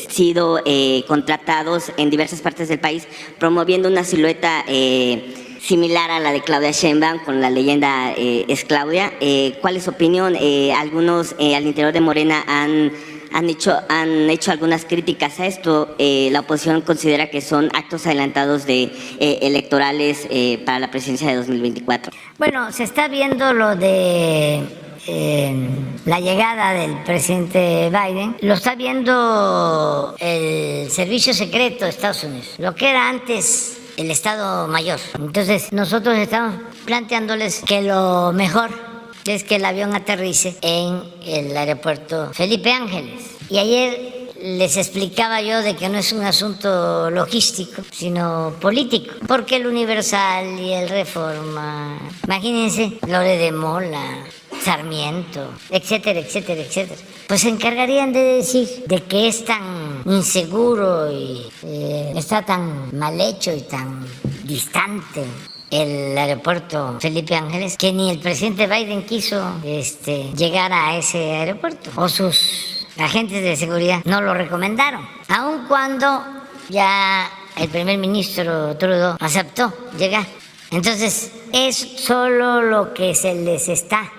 sido contratados en diversas partes del país, promoviendo una silueta similar a la de Claudia Sheinbaum, con la leyenda es Claudia. ¿Cuál es su opinión? Algunos al interior de Morena han hecho algunas críticas a esto. La oposición considera que son actos adelantados de electorales para la presidencia de 2024. Bueno, se está viendo lo de la llegada del presidente Biden, lo está viendo el Servicio Secreto de Estados Unidos, lo que era antes el Estado Mayor. Entonces, nosotros estamos planteándoles que lo mejor es que el avión aterrice en el aeropuerto Felipe Ángeles. Y ayer les explicaba yo de que no es un asunto logístico, sino político, porque el Universal y el Reforma, imagínense, Lore de Mola, Sarmiento, etcétera, etcétera, etcétera, pues se encargarían de decir de que es tan inseguro y está tan mal hecho y tan distante el aeropuerto Felipe Ángeles, que ni el presidente Biden quiso llegar a ese aeropuerto, o sus agentes de seguridad no lo recomendaron, aun cuando ya el primer ministro Trudeau aceptó llegar. Entonces, es solo lo que se les está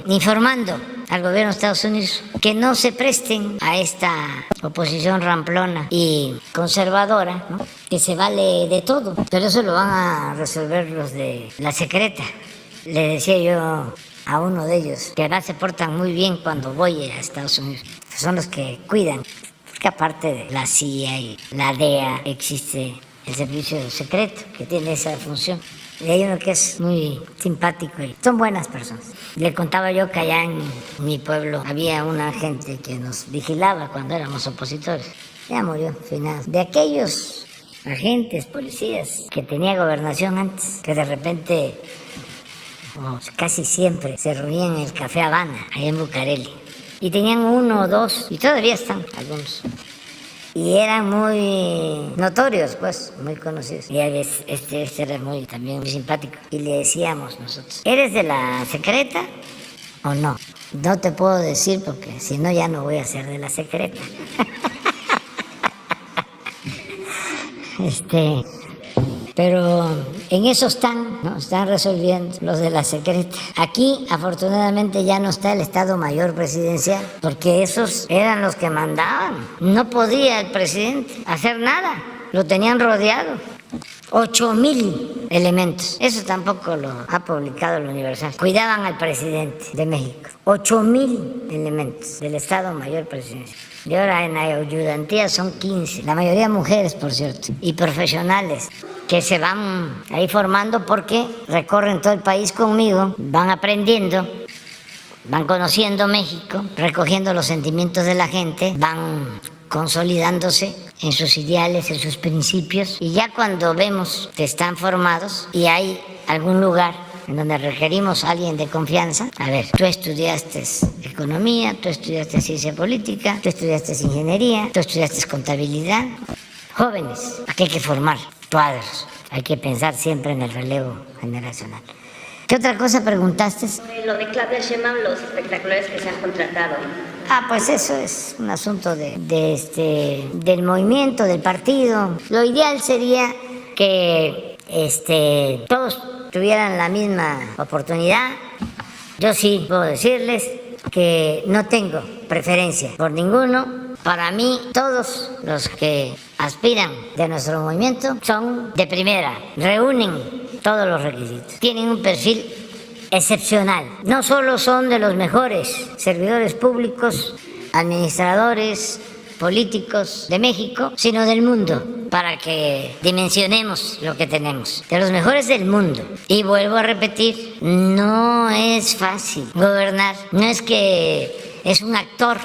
informando al gobierno de Estados Unidos, que no se presten a esta oposición ramplona y conservadora, ¿no? Que se vale de todo, pero eso lo van a resolver los de la secreta. Le decía yo a uno de ellos que además se portan muy bien cuando voy a Estados Unidos, son los que cuidan, que aparte de la CIA y la DEA existe el servicio secreto que tiene esa función. Y hay uno que es muy simpático y son buenas personas. Le contaba yo que allá en mi pueblo había una gente que nos vigilaba cuando éramos opositores. Ya murió al final. De aquellos agentes, policías que tenía gobernación antes, que de repente, como casi siempre, se reunían en el Café Habana, allá en Bucareli. Y tenían uno o dos, y todavía están algunos. Y eran muy notorios, pues, muy conocidos. Y a veces este era también muy simpático. Y le decíamos nosotros, ¿eres de la secreta o no? No te puedo decir porque si no ya no voy a ser de la secreta. Pero en eso están, ¿no? Están resolviendo los de la secreta. Aquí, afortunadamente, ya no está el Estado Mayor Presidencial, porque esos eran los que mandaban. No podía el presidente hacer nada, lo tenían rodeado. 8,000 elementos. Eso tampoco lo ha publicado el Universal. Cuidaban al presidente de México. 8,000 elementos del Estado Mayor Presidencial. Y ahora en la ayudantía son 15. La mayoría mujeres, por cierto, y profesionales que se van ahí formando porque recorren todo el país conmigo, van aprendiendo, van conociendo México, recogiendo los sentimientos de la gente, van consolidándose en sus ideales, en sus principios, y ya cuando vemos que están formados y hay algún lugar en donde requerimos a alguien de confianza, a ver, tú estudiaste economía, tú estudiaste ciencia política, tú estudiaste ingeniería, tú estudiaste contabilidad. Jóvenes, aquí hay que formar cuadros, hay que pensar siempre en el relevo generacional. ¿Qué otra cosa preguntaste? Lo de Claudia Sheinbaum, los espectaculares que se han contratado. Pues eso es un asunto del movimiento, del partido. Lo ideal sería que todos tuvieran la misma oportunidad. Yo sí puedo decirles que no tengo preferencia por ninguno. Para mí, todos los que aspiran de nuestro movimiento son de primera, reúnen todos los requisitos, tienen un perfil excepcional. No solo son de los mejores servidores públicos, administradores, políticos de México, sino del mundo, para que dimensionemos lo que tenemos. De los mejores del mundo. Y vuelvo a repetir, no es fácil gobernar. No es que es un actor,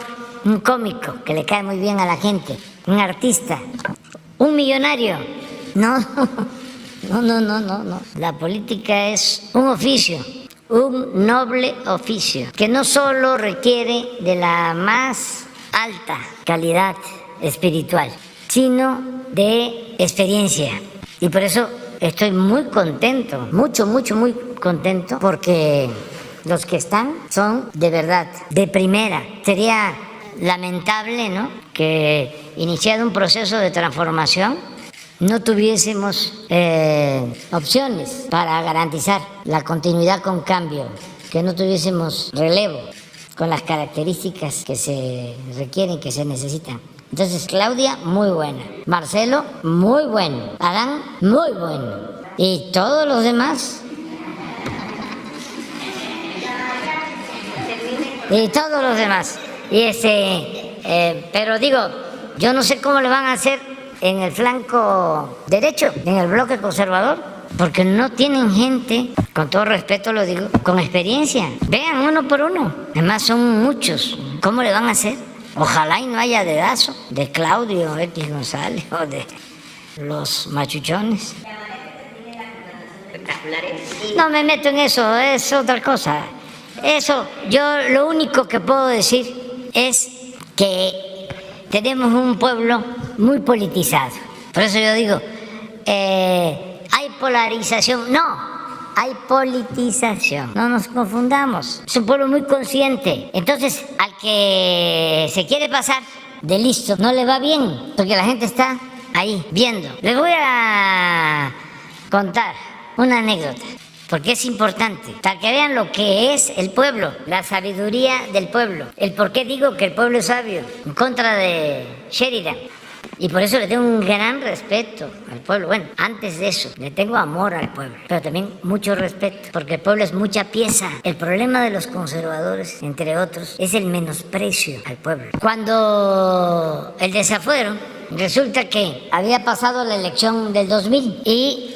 un cómico que le cae muy bien a la gente, un artista, un millonario. No. La política es un oficio, un noble oficio, que no solo requiere de la más alta calidad espiritual, sino de experiencia. Y por eso estoy muy contento, muy contento, porque los que están son de verdad, de primera. Sería lamentable, ¿no?, que iniciado un proceso de transformación no tuviésemos opciones para garantizar la continuidad con cambio, que no tuviésemos relevo con las características que se requieren, que se necesitan. Entonces, Claudia, muy buena. Marcelo, muy bueno. Adán, muy bueno. Y todos los demás. Pero digo, yo no sé cómo le van a hacer en el flanco derecho, en el bloque conservador, porque no tienen gente, con todo respeto lo digo, con experiencia. Vean uno por uno. Además son muchos. ¿Cómo le van a hacer? Ojalá y no haya dedazo de Claudio X González o de los machuchones. No me meto en eso, es otra cosa. Eso, yo lo único que puedo decir es que tenemos un pueblo muy politizado. Por eso yo digo, hay polarización. No, hay politización. No nos confundamos. Es un pueblo muy consciente. Entonces, al que se quiere pasar de listo, no le va bien, porque la gente está ahí viendo. Les voy a contar una anécdota, porque es importante, para que vean lo que es el pueblo, la sabiduría del pueblo, el por qué digo que el pueblo es sabio, en contra de Sheridan. Y por eso le tengo un gran respeto al pueblo. Bueno, antes de eso, le tengo amor al pueblo, pero también mucho respeto, porque el pueblo es mucha pieza. El problema de los conservadores, entre otros, es el menosprecio al pueblo. Cuando el desafuero, resulta que había pasado la elección del 2000 y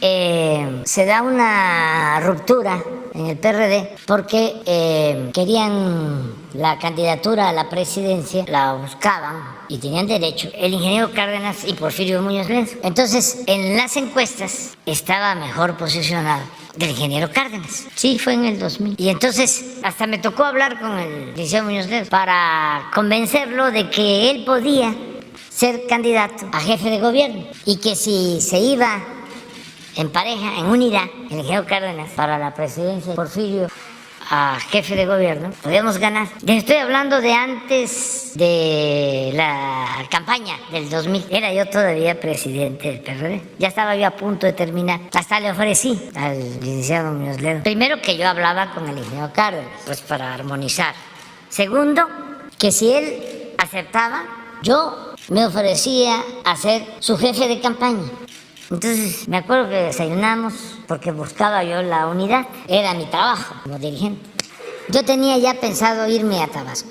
se da una ruptura en el PRD porque querían la candidatura a la presidencia, la buscaban y tenían derecho el ingeniero Cárdenas y Porfirio Muñoz Ledo. Entonces, en las encuestas estaba mejor posicionado del ingeniero Cárdenas. Sí, fue en el 2000. Y entonces hasta me tocó hablar con el licenciado Muñoz Ledo para convencerlo de que él podía ser candidato a jefe de gobierno y que si se iba en pareja, en unidad, el ingeniero Cárdenas para la presidencia, Porfirio a jefe de gobierno, podíamos ganar. Les estoy hablando de antes de la campaña del 2000. Era yo todavía presidente del PRD. Ya estaba yo a punto de terminar. Hasta le ofrecí al licenciado Muñoz Ledo, primero, que yo hablaba con el ingeniero Cárdenas, pues para armonizar. Segundo, que si él aceptaba, yo me ofrecía a ser su jefe de campaña. Entonces, me acuerdo que desayunamos porque buscaba yo la unidad. Era mi trabajo como dirigente. Yo tenía ya pensado irme a Tabasco,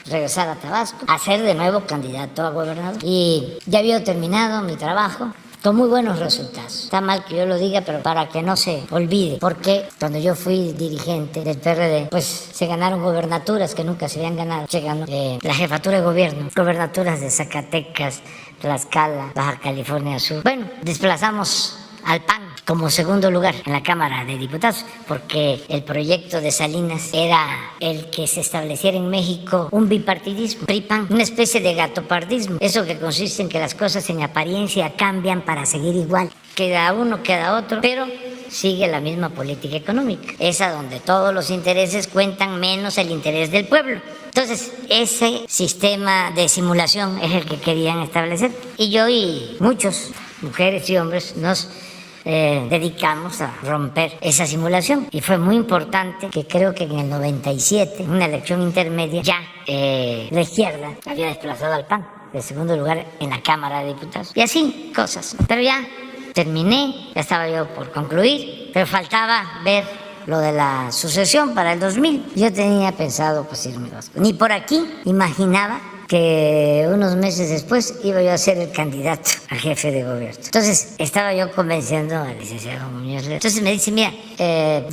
regresar a Tabasco, a ser de nuevo candidato a gobernador. Y ya había terminado mi trabajo con muy buenos resultados. Está mal que yo lo diga, pero para que no se olvide, porque cuando yo fui dirigente del PRD, pues se ganaron gobernaturas que nunca se habían ganado. Se ganó la jefatura de gobierno, gobernaturas de Zacatecas, Tlaxcala, Baja California Sur. Bueno, desplazamos al PAN como segundo lugar en la Cámara de Diputados, porque el proyecto de Salinas era el que se estableciera en México un bipartidismo, PRI-PAN, una especie de gatopardismo. Eso que consiste en que las cosas en apariencia cambian para seguir igual. Queda uno, queda otro, pero sigue la misma política económica. Esa donde todos los intereses cuentan menos el interés del pueblo. Entonces, ese sistema de simulación es el que querían establecer. Y yo y muchos, mujeres y hombres, nos dedicamos a romper esa simulación. Y fue muy importante que creo que en el 97, en una elección intermedia, ya la izquierda había desplazado al PAN de segundo lugar en la Cámara de Diputados. Y así, cosas. Pero ya terminé, ya estaba yo por concluir, pero faltaba ver lo de la sucesión para el 2000. Yo tenía pensado pues irme a Tabasco. Ni por aquí imaginaba que unos meses después iba yo a ser el candidato a jefe de gobierno. Entonces estaba yo convenciendo al licenciado Muñoz Ledo. Entonces me dice, mira,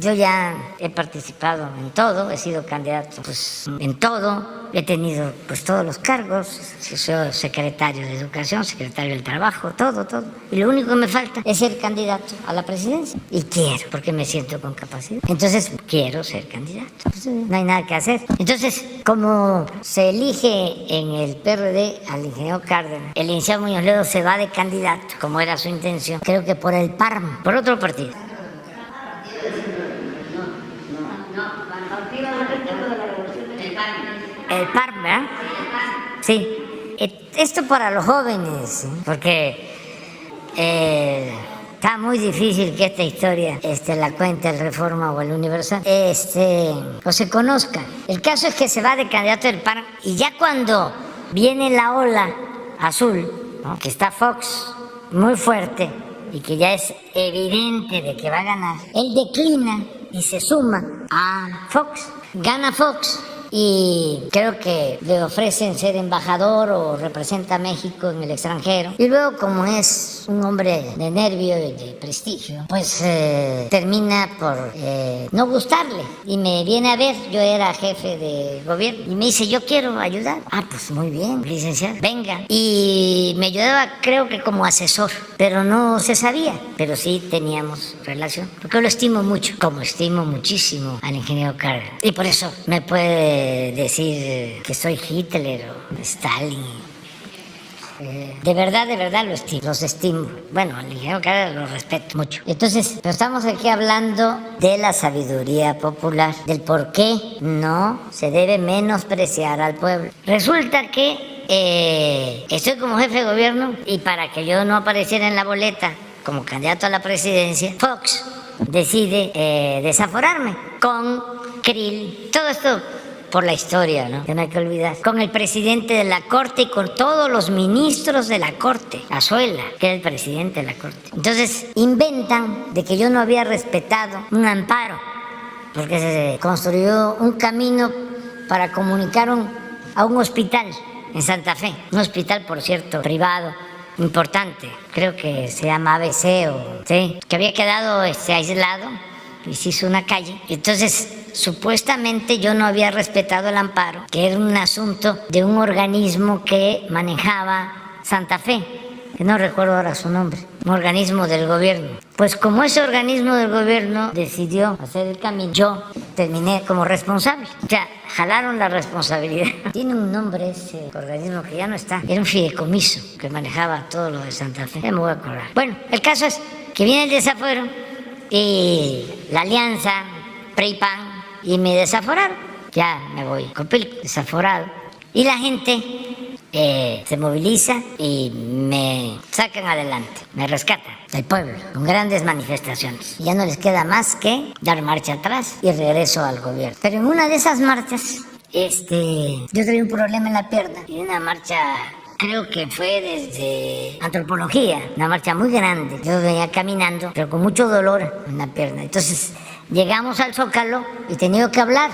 yo ya he participado en todo, he sido candidato pues en todo, he tenido pues todos los cargos, soy secretario de Educación, secretario del Trabajo, todo. Y lo único que me falta es ser candidato a la presidencia. Y quiero, porque me siento con capacidad. Entonces quiero ser candidato. Pues, no hay nada que hacer. Entonces, como se elige en el PRD al ingeniero Cárdenas, el licenciado Muñoz Ledo se va de candidato, como era su intención, creo que por el PARM, por otro partido. El PARM, ¿verdad? Sí. Esto para los jóvenes, porque está muy difícil que esta historia la cuente el Reforma o el Universal, o se conozca. El caso es que se va de candidato del PAN y ya cuando viene la ola azul, ¿no?, que está Fox muy fuerte y que ya es evidente de que va a ganar, él declina y se suma a Fox. Gana Fox y creo que le ofrecen ser embajador o representa a México en el extranjero. Y luego, como es es un hombre de nervio y de prestigio, pues termina por no gustarle y me viene a ver. Yo era jefe de gobierno y me dice, yo quiero ayudar. Ah, pues muy bien, licenciado, venga. Y me ayudaba, creo que como asesor, pero no se sabía, pero sí teníamos relación, porque yo lo estimo mucho, como estimo muchísimo al ingeniero Cárdenas. Y por eso me puede decir que soy Hitler o Stalin. De verdad los estimo. Bueno, al ingeniero Cárdenas lo respeto mucho. Entonces, pero estamos aquí hablando de la sabiduría popular, del por qué no se debe menospreciar al pueblo. Resulta que estoy como jefe de gobierno y para que yo no apareciera en la boleta como candidato a la presidencia, Fox decide desaforarme con Krill. Todo esto por la historia, ¿no? Que no hay que olvidar. Con el presidente de la Corte y con todos los ministros de la Corte. Azuela, que era el presidente de la Corte. Entonces, inventan de que yo no había respetado un amparo, porque se construyó un camino para comunicar a un hospital en Santa Fe. Un hospital, por cierto, privado, importante. Creo que se llama ABC ¿sí? Que había quedado aislado y se hizo una calle. Entonces, supuestamente yo no había respetado el amparo, que era un asunto de un organismo que manejaba Santa Fe, que no recuerdo ahora su nombre, un organismo del gobierno. Pues como ese organismo del gobierno decidió hacer el camino, yo terminé como responsable. O sea, jalaron la responsabilidad. Tiene un nombre ese organismo que ya no está. Era un fideicomiso que manejaba todo lo de Santa Fe. Ya me voy a acordar. Bueno, el caso es que viene el desafuero y la alianza PRI-PAN y me desaforaron. Ya me voy con Pilco, desaforado. Y la gente se moviliza y me sacan adelante, me rescatan del pueblo con grandes manifestaciones. Y ya no les queda más que dar marcha atrás y regreso al gobierno. Pero en una de esas marchas, yo tenía un problema en la pierna y una marcha, creo que fue desde Antropología, una marcha muy grande. Yo venía caminando, pero con mucho dolor en la pierna. Entonces llegamos al Zócalo y tenía que hablar.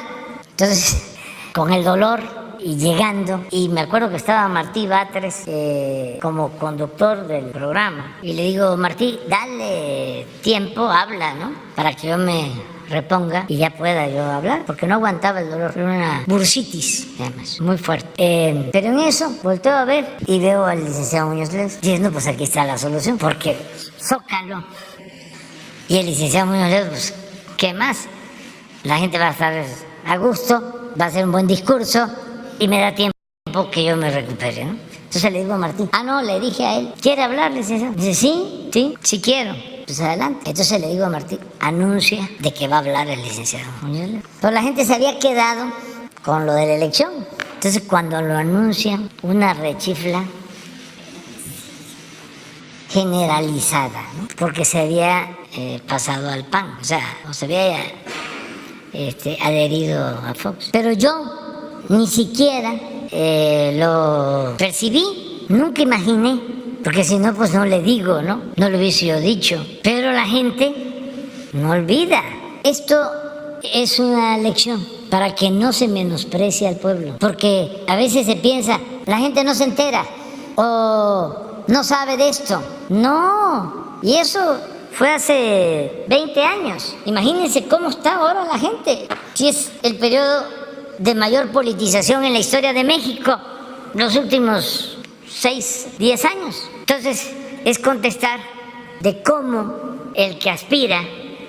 Entonces, con el dolor y llegando, y me acuerdo que estaba Martí Batres como conductor del programa. Y le digo, Martí, dale tiempo, habla, ¿no? Para que yo me reponga y ya pueda yo hablar, porque no aguantaba el dolor. Era una bursitis, además, muy fuerte. Pero en eso, volteo a ver y veo al licenciado Muñoz Ledo diciendo, pues aquí está la solución, porque Zócalo y el licenciado Muñoz Ledo, pues, ¿qué más? La gente va a estar a gusto, va a hacer un buen discurso y me da tiempo que yo me recupere, ¿no? Entonces le digo a Martín, no, le dije a él, ¿quiere hablar, licenciado? Dice, sí quiero. Pues adelante. Entonces le digo a Martín, anuncia de que va a hablar el licenciado Muñoz Ledo. Pero la gente se había quedado con lo de la elección. Entonces cuando lo anuncian, una rechifla generalizada, ¿no? Porque se había pasado al PAN, o sea, no se había adherido a Fox. Pero yo ni siquiera lo percibí, nunca imaginé, porque si no, pues no le digo, ¿no? No lo hubiese yo dicho. Pero la gente no olvida. Esto es una lección para que no se menosprecie al pueblo, porque a veces se piensa, la gente no se entera o no sabe de esto. No, y eso fue hace 20 años. Imagínense cómo está ahora la gente. Si es el periodo de mayor politización en la historia de México, los últimos 6, 10 años. Entonces, es contestar de cómo el que aspira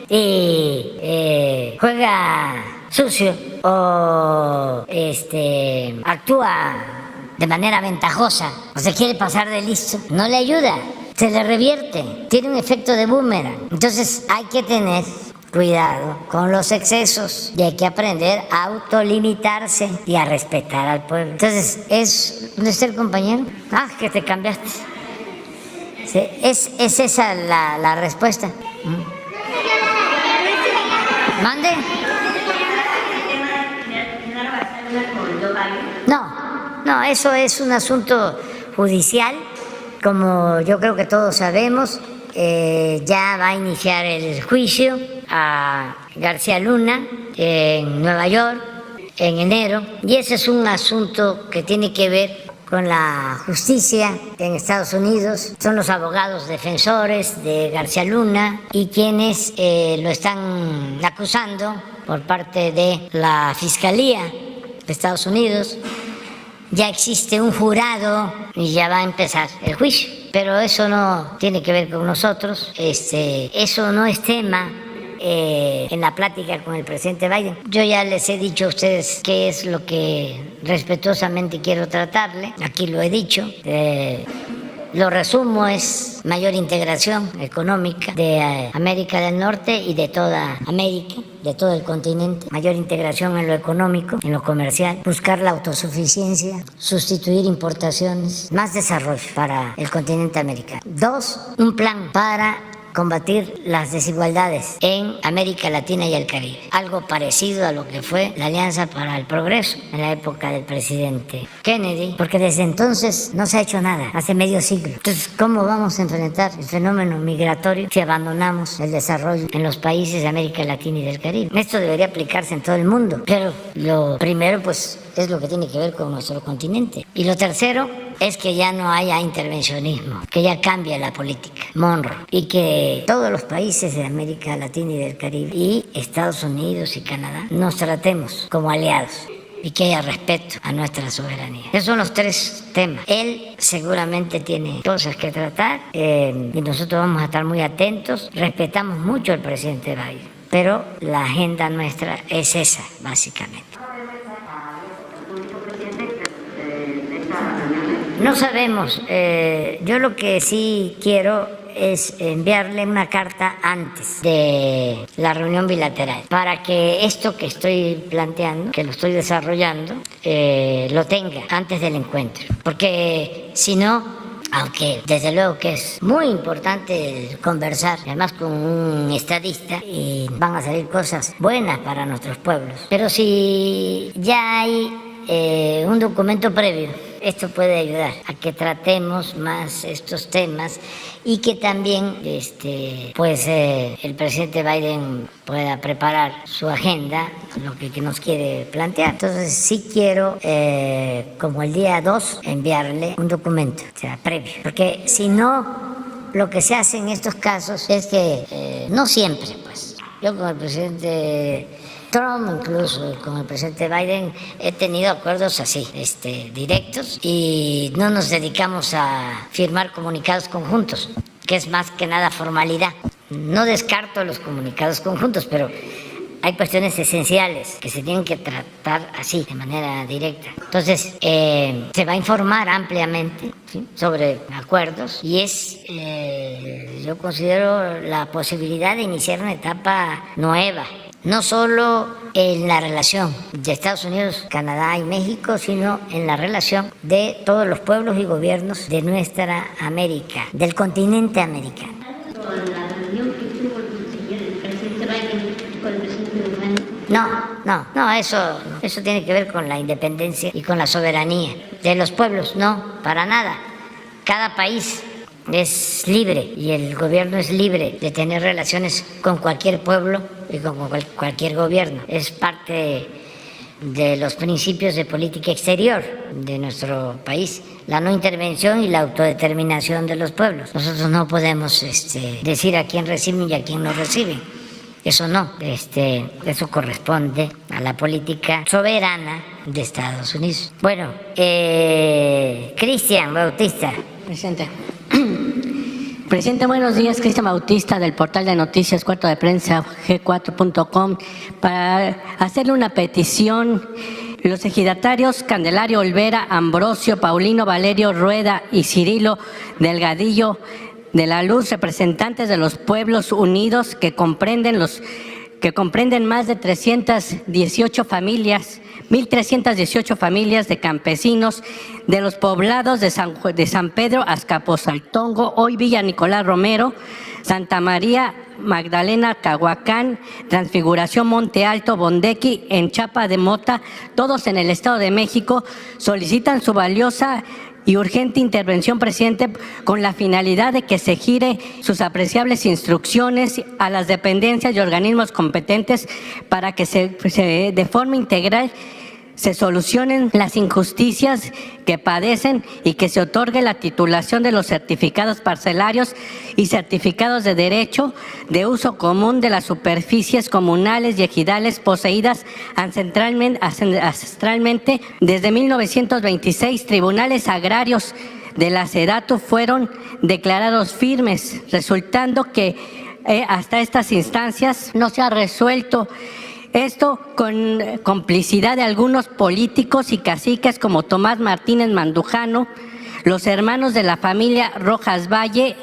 y juega sucio o actúa de manera ventajosa o se quiere pasar de listo, no le ayuda, se le revierte, tiene un efecto de boomerang. Entonces hay que tener cuidado con los excesos y hay que aprender a autolimitarse y a respetar al pueblo. Entonces, ¿dónde está el compañero? Que te cambiaste. Sí, es esa la respuesta. ¿Mande? No, eso es un asunto judicial, como yo creo que todos sabemos. Ya va a iniciar el juicio a García Luna en Nueva York en enero, y ese es un asunto que tiene que ver con la justicia en Estados Unidos. Son los abogados defensores de García Luna y quienes lo están acusando por parte de la Fiscalía de Estados Unidos. Ya existe un jurado y ya va a empezar el juicio. Pero eso no tiene que ver con nosotros. Eso no es tema en la plática con el presidente Biden. Yo ya les he dicho a ustedes qué es lo que respetuosamente quiero tratarle. Aquí lo he dicho. Lo resumo, es mayor integración económica de América del Norte y de toda América, de todo el continente. Mayor integración en lo económico, en lo comercial, buscar la autosuficiencia, sustituir importaciones, más desarrollo para el continente americano. 2, un plan para combatir las desigualdades en América Latina y el Caribe. Algo parecido a lo que fue la Alianza para el Progreso en la época del presidente Kennedy, porque desde entonces no se ha hecho nada, hace medio siglo. Entonces, ¿cómo vamos a enfrentar el fenómeno migratorio si abandonamos el desarrollo en los países de América Latina y del Caribe? Esto debería aplicarse en todo el mundo, pero lo primero, pues, es lo que tiene que ver con nuestro continente. Y lo tercero es que ya no haya intervencionismo, que ya cambie la política, Monroe, y que todos los países de América Latina y del Caribe y Estados Unidos y Canadá nos tratemos como aliados y que haya respeto a nuestra soberanía. Esos son los 3 temas. Él seguramente tiene cosas que tratar y nosotros vamos a estar muy atentos. Respetamos mucho al presidente Biden, pero la agenda nuestra es esa, básicamente. No sabemos. Yo lo que sí quiero es enviarle una carta antes de la reunión bilateral para que esto que estoy planteando, que lo estoy desarrollando, lo tenga antes del encuentro. Porque si no, aunque desde luego que es muy importante conversar, además con un estadista, y van a salir cosas buenas para nuestros pueblos. Pero si ya hay un documento previo, esto puede ayudar a que tratemos más estos temas y que también el presidente Biden pueda preparar su agenda, lo que nos quiere plantear. Entonces sí quiero, como el día 2, enviarle un documento, o sea, previo, porque si no, lo que se hace en estos casos es que no siempre, pues, yo con el presidente Trump, incluso con el presidente Biden, he tenido acuerdos así, directos, y no nos dedicamos a firmar comunicados conjuntos, que es más que nada formalidad. No descarto los comunicados conjuntos, pero hay cuestiones esenciales que se tienen que tratar así, de manera directa. Entonces, se va a informar ampliamente, ¿sí?, sobre acuerdos, y yo considero la posibilidad de iniciar una etapa nueva, no solo en la relación de Estados Unidos, Canadá y México, sino en la relación de todos los pueblos y gobiernos de nuestra América, del continente americano. La reunión que tuvo el presidente Biden con el presidente Ucrania. No, eso tiene que ver con la independencia y con la soberanía de los pueblos, no, para nada. Cada país es libre y el gobierno es libre de tener relaciones con cualquier pueblo y con cualquier gobierno. Es parte de los principios de política exterior de nuestro país, la no intervención y la autodeterminación de los pueblos. Nosotros no podemos decir a quién reciben y a quién no reciben. Eso no, eso corresponde a la política soberana de Estados Unidos. Bueno, Cristian Bautista. Presente. Presidente, buenos días. Cristian Bautista, del portal de noticias Cuarto de Prensa G4.com, para hacerle una petición. Los ejidatarios Candelario Olvera, Ambrosio, Paulino Valerio Rueda y Cirilo Delgadillo de la Luz, representantes de los pueblos unidos que comprenden más de 318 familias, 1,318 familias de campesinos de los poblados de San Pedro, Azcapotzaltongo, hoy Villa Nicolás Romero, Santa María Magdalena, Cahuacán, Transfiguración, Monte Alto, Bondequi, en Chapa de Mota, todos en el Estado de México, solicitan su valiosa y urgente intervención, presidente, con la finalidad de que se gire sus apreciables instrucciones a las dependencias y organismos competentes para que de forma integral se solucionen las injusticias que padecen y que se otorgue la titulación de los certificados parcelarios y certificados de derecho de uso común de las superficies comunales y ejidales poseídas ancestralmente. Desde 1926, tribunales agrarios de la SEDATU fueron declarados firmes, resultando que hasta estas instancias no se ha resuelto. Esto con complicidad de algunos políticos y caciques como Tomás Martínez Mandujano, los hermanos de la familia Rojas Valle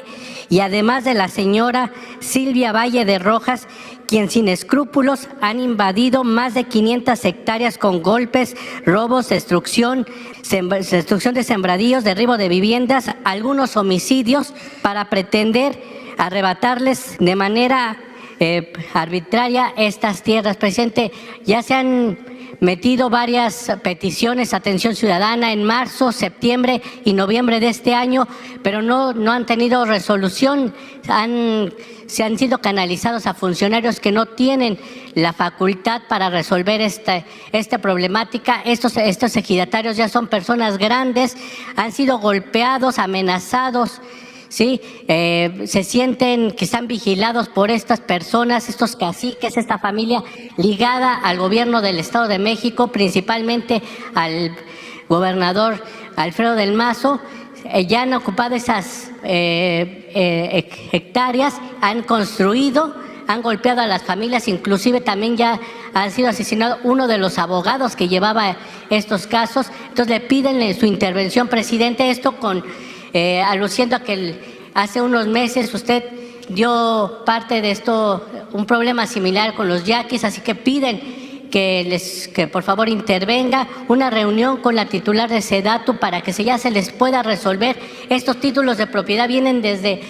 y además de la señora Silvia Valle de Rojas, quien sin escrúpulos han invadido más de 500 hectáreas con golpes, robos, destrucción de sembradíos, derribo de viviendas, algunos homicidios para pretender arrebatarles de manera arbitraria estas tierras. Presidente, ya se han metido varias peticiones a atención ciudadana en marzo, septiembre y noviembre de este año, pero no han tenido resolución. Se han sido canalizados a funcionarios que no tienen la facultad para resolver esta problemática. Estos ejidatarios ya son personas grandes, han sido golpeados, amenazados. Sí, se sienten que están vigilados por estas personas, estos caciques, esta familia ligada al gobierno del Estado de México, principalmente al gobernador Alfredo del Mazo. Ya han ocupado esas hectáreas, han construido, han golpeado a las familias, inclusive también ya ha sido asesinado uno de los abogados que llevaba estos casos. Entonces le piden su intervención, presidente, esto con aluciendo a que hace unos meses usted dio parte de esto, un problema similar con los yaquis, así que piden que por favor intervenga una reunión con la titular de SEDATU para que ya se les pueda resolver. Estos títulos de propiedad vienen desde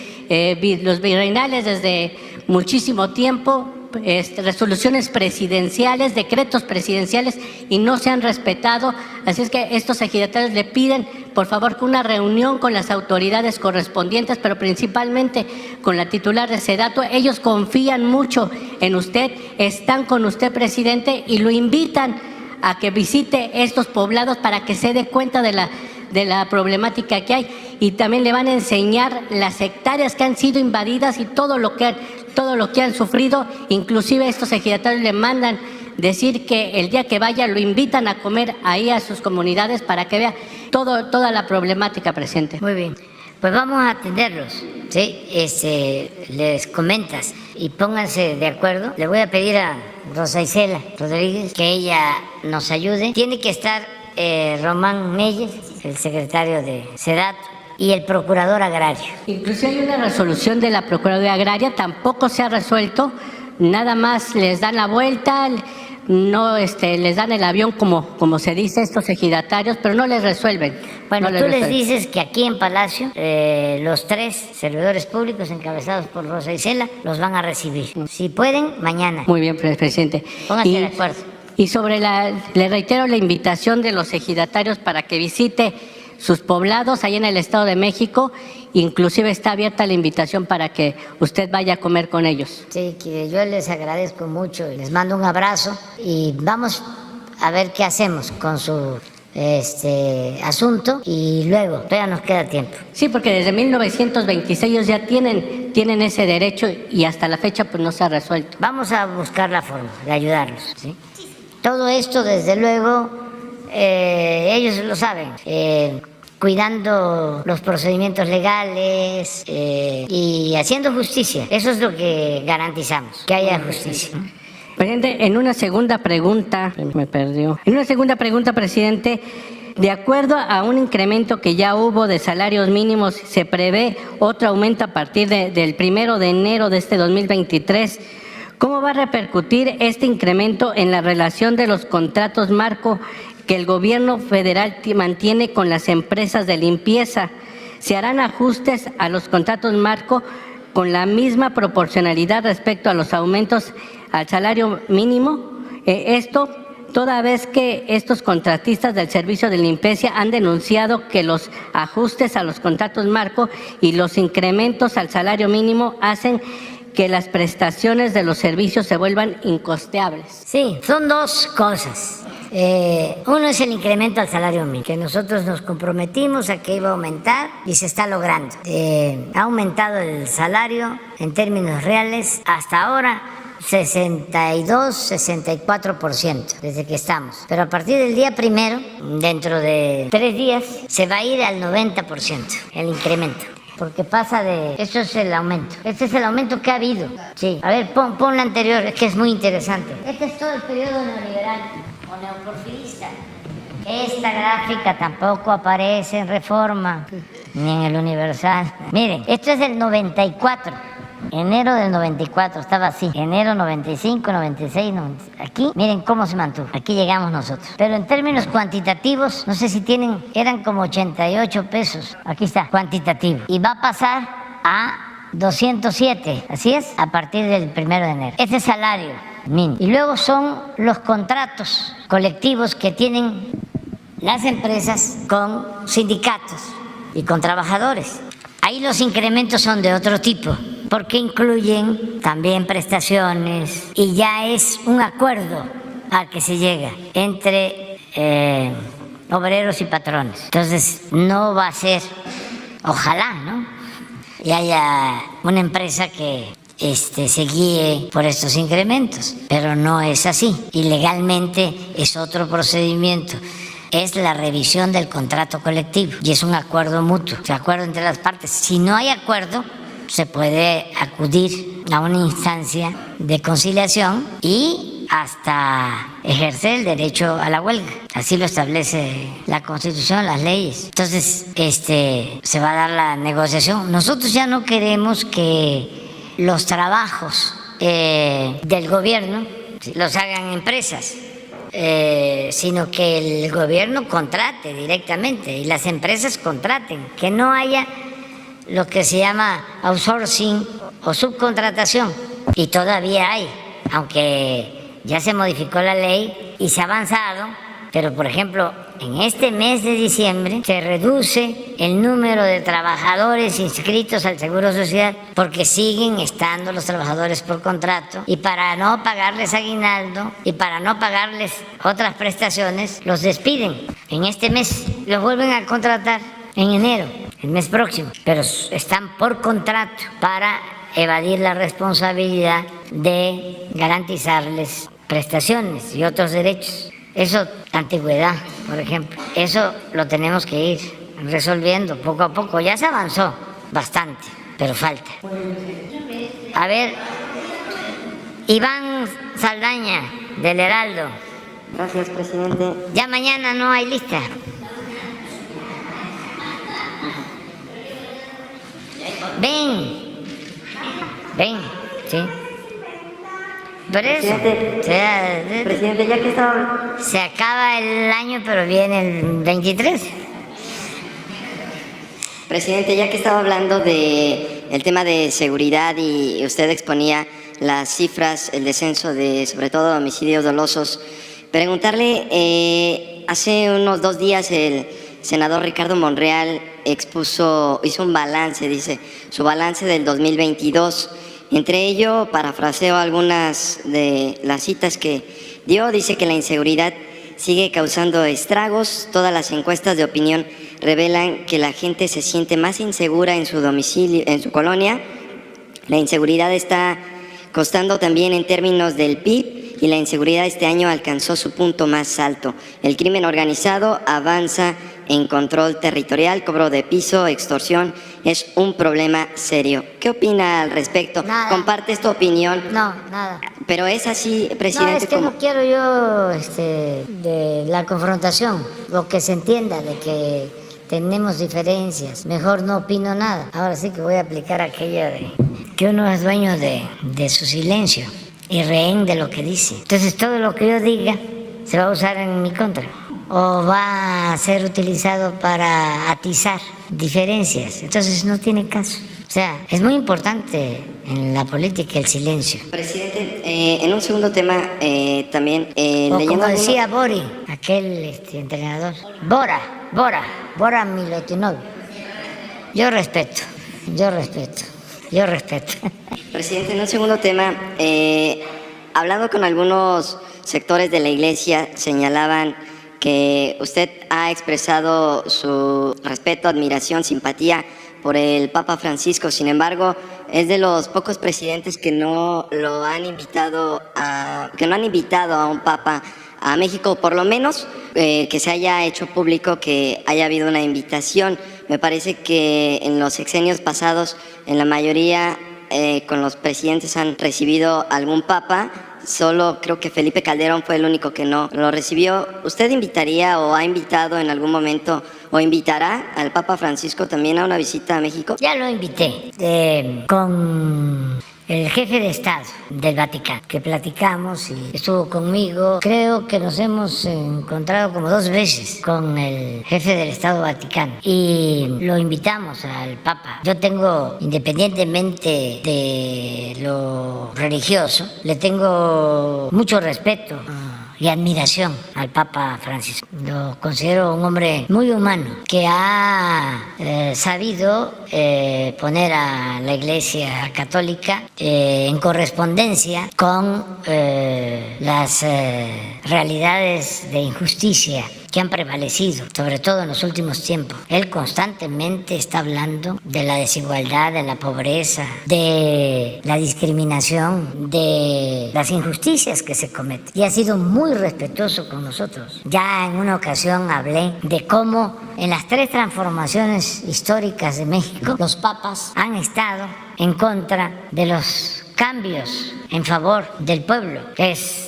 los virreinales, desde muchísimo tiempo, resoluciones presidenciales, decretos presidenciales, y no se han respetado. Así es que estos ejidatarios le piden por favor que una reunión con las autoridades correspondientes, pero principalmente con la titular de SEDATU. Ellos confían mucho en usted, están con usted, presidente, y lo invitan a que visite estos poblados para que se dé cuenta de la problemática que hay, y también le van a enseñar las hectáreas que han sido invadidas y todo lo que han sufrido. Inclusive estos ejidatarios le mandan decir que el día que vaya lo invitan a comer ahí a sus comunidades para que vea toda la problemática, presidente. Muy bien, pues vamos a atenderlos, ¿sí? Les comentas y pónganse de acuerdo. Le voy a pedir a Rosa Isela Rodríguez que ella nos ayude. Tiene que estar Román Meyes, el secretario de SEDATU, y el procurador agrario. Incluso hay una resolución de la Procuraduría Agraria, tampoco se ha resuelto, nada más les dan la vuelta, no les dan el avión como se dice estos ejidatarios, pero no les resuelven. Bueno, no tú les les dices que aquí en Palacio los 3 servidores públicos encabezados por Rosa Isela los van a recibir. Si pueden, mañana. Muy bien, presidente. Pónganse de acuerdo. Y le reitero la invitación de los ejidatarios para que visite sus poblados ahí en el Estado de México. Inclusive está abierta la invitación para que usted vaya a comer con ellos. Sí, que yo les agradezco mucho, les mando un abrazo y vamos a ver qué hacemos con su asunto, y luego todavía nos queda tiempo. Sí, porque desde 1926 ellos ya tienen ese derecho y hasta la fecha pues no se ha resuelto. Vamos a buscar la forma de ayudarlos, ¿sí? Todo esto, desde luego, ellos lo saben, cuidando los procedimientos legales y haciendo justicia. Eso es lo que garantizamos, que haya justicia. Presidente, en una segunda pregunta, presidente, de acuerdo a un incremento que ya hubo de salarios mínimos, se prevé otro aumento a partir del 1 de enero de este 2023. ¿Cómo va a repercutir este incremento en la relación de los contratos marco que el gobierno federal mantiene con las empresas de limpieza? ¿Se harán ajustes a los contratos marco con la misma proporcionalidad respecto a los aumentos al salario mínimo? Esto toda vez que estos contratistas del servicio de limpieza han denunciado que los ajustes a los contratos marco y los incrementos al salario mínimo hacen que las prestaciones de los servicios se vuelvan incosteables. Sí, son dos cosas. Uno es el incremento al salario mínimo, que nosotros nos comprometimos a que iba a aumentar y se está logrando. Ha aumentado el salario en términos reales hasta ahora 62-64% desde que estamos. Pero a partir del día 1, dentro de 3 días, se va a ir al 90% el incremento. Porque pasa de... Eso es el aumento. Este es el aumento que ha habido. Sí. A ver, pon la anterior, es que es muy interesante. Este es todo el periodo neoliberal o neoporfirista. Esta gráfica tampoco aparece en Reforma ni en el Universal. Miren, esto es del 94. Enero del 94 estaba así. Enero 95, 96, 90. Aquí, miren cómo se mantuvo. Aquí llegamos nosotros. Pero en términos cuantitativos, no sé si tienen, eran como 88 pesos. Aquí está, cuantitativo. Y va a pasar a 207, así es, a partir del 1 de enero. Este es salario mínimo. Y luego son los contratos colectivos que tienen las empresas con sindicatos y con trabajadores. Ahí los incrementos son de otro tipo, porque incluyen también prestaciones y ya es un acuerdo al que se llega entre obreros y patrones. Entonces no va a ser, ojalá, ¿no?, y haya una empresa que se guíe por estos incrementos, pero no es así. Y legalmente es otro procedimiento. Es la revisión del contrato colectivo y es un acuerdo mutuo, un acuerdo entre las partes. Si no hay acuerdo, se puede acudir a una instancia de conciliación y hasta ejercer el derecho a la huelga. Así lo establece la Constitución, las leyes. Entonces, se va a dar la negociación. Nosotros ya no queremos que los trabajos del gobierno los hagan empresas, sino que el gobierno contrate directamente y las empresas contraten, que no haya lo que se llama outsourcing o subcontratación. Y todavía hay, aunque ya se modificó la ley y se ha avanzado, pero por ejemplo, en este mes de diciembre se reduce el número de trabajadores inscritos al Seguro Social porque siguen estando los trabajadores por contrato, y para no pagarles aguinaldo y para no pagarles otras prestaciones los despiden. En este mes los vuelven a contratar en enero, el mes próximo, pero están por contrato para evadir la responsabilidad de garantizarles prestaciones y otros derechos. Eso, antigüedad, por ejemplo, eso lo tenemos que ir resolviendo poco a poco. Ya se avanzó bastante, pero falta. A ver, Iván Saldaña, del Heraldo. Gracias, presidente. Ya mañana no hay lista. Ven, sí. Por eso, Presidente, ya que estaba... se acaba el año, pero viene el 23. Presidente, ya que estaba hablando del tema de seguridad y usted exponía las cifras, el descenso de sobre todo homicidios dolosos, preguntarle, hace unos 2 días el senador Ricardo Monreal hizo un balance, dice, su balance del 2022. Entre ello, parafraseo algunas de las citas que dio, dice que la inseguridad sigue causando estragos. Todas las encuestas de opinión revelan que la gente se siente más insegura en su domicilio, en su colonia. La inseguridad está costando también en términos del PIB y la inseguridad este año alcanzó su punto más alto. El crimen organizado avanza en control territorial, cobro de piso, extorsión, es un problema serio. ¿Qué opina al respecto? Nada. ¿Comparte esta opinión? No, nada. Pero es así, presidente. No, es que no quiero yo de la confrontación, lo que se entienda de que tenemos diferencias. Mejor no opino nada. Ahora sí que voy a aplicar aquello de que uno es dueño de su silencio y rehén de lo que dice. Entonces todo lo que yo diga se va a usar en mi contra o va a ser utilizado para atizar diferencias. Entonces no tiene caso. O sea, es muy importante en la política el silencio. Presidente, en un segundo tema también O leyendo como algunos... decía Bori, aquel entrenador, Bora Milutinovic. Yo respeto. yo respeto. Presidente, en un segundo tema, hablando con algunos sectores de la Iglesia, señalaban que usted ha expresado su respeto, admiración, simpatía por el Papa Francisco. Sin embargo, es de los pocos presidentes que no han invitado a un Papa a México, por lo menos que se haya hecho público que haya habido una invitación. Me parece que en los sexenios pasados, en la mayoría con los presidentes han recibido algún Papa. Solo creo que Felipe Calderón fue el único que no lo recibió. ¿Usted invitaría o ha invitado en algún momento o invitará al Papa Francisco también a una visita a México? Ya lo invité con el jefe de Estado del Vaticano, que platicamos y estuvo conmigo. Creo que nos hemos encontrado como 2 veces con el jefe del Estado Vaticano y lo invitamos al Papa. Yo tengo, independientemente de lo religioso, le tengo mucho respeto y admiración al Papa Francisco. Lo considero un hombre muy humano que ha sabido poner a la Iglesia Católica en correspondencia con las realidades de injusticia que han prevalecido, sobre todo en los últimos tiempos. Él constantemente está hablando de la desigualdad, de la pobreza, de la discriminación, de las injusticias que se cometen. Y ha sido muy respetuoso con nosotros. Ya en una ocasión hablé de cómo en las 3 transformaciones históricas de México, los papas han estado en contra de los cambios en favor del pueblo. Es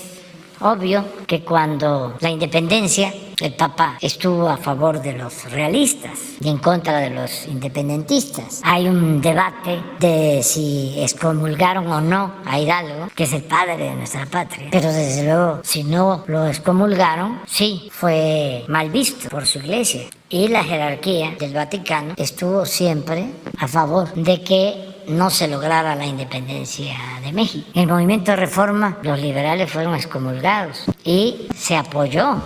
obvio que cuando la independencia, el Papa estuvo a favor de los realistas y en contra de los independentistas. Hay un debate de si excomulgaron o no a Hidalgo, que es el padre de nuestra patria. Pero desde luego, si no lo excomulgaron, sí, fue mal visto por su iglesia. Y la jerarquía del Vaticano estuvo siempre a favor de que no se lograra la independencia de México. En el movimiento de reforma, los liberales fueron excomulgados y se apoyó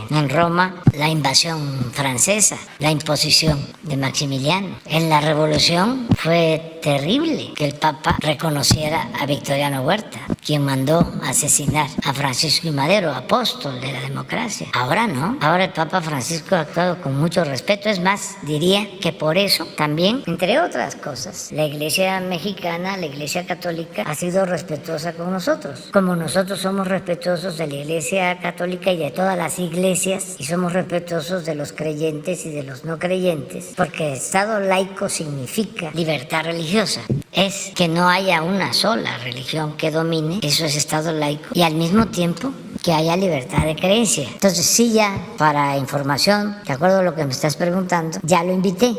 en Roma la invasión francesa, la imposición de Maximiliano. En la revolución fue terrible que el Papa reconociera a Victoriano Huerta, quien mandó asesinar a Francisco I. Madero, apóstol de la democracia. Ahora no, ahora el Papa Francisco ha actuado con mucho respeto. Es más, diría que por eso también, entre otras cosas, la Iglesia mexicana, la Iglesia católica, ha sido respetuosa con nosotros, como nosotros somos respetuosos de la Iglesia católica y de todas las iglesias, y somos respetuosos de los creyentes y de los no creyentes, porque Estado laico significa libertad religiosa. Es que no haya una sola religión que domine, eso es Estado laico, y al mismo tiempo que haya libertad de creencia. Entonces sí, ya para información, de acuerdo a lo que me estás preguntando, ya lo invité.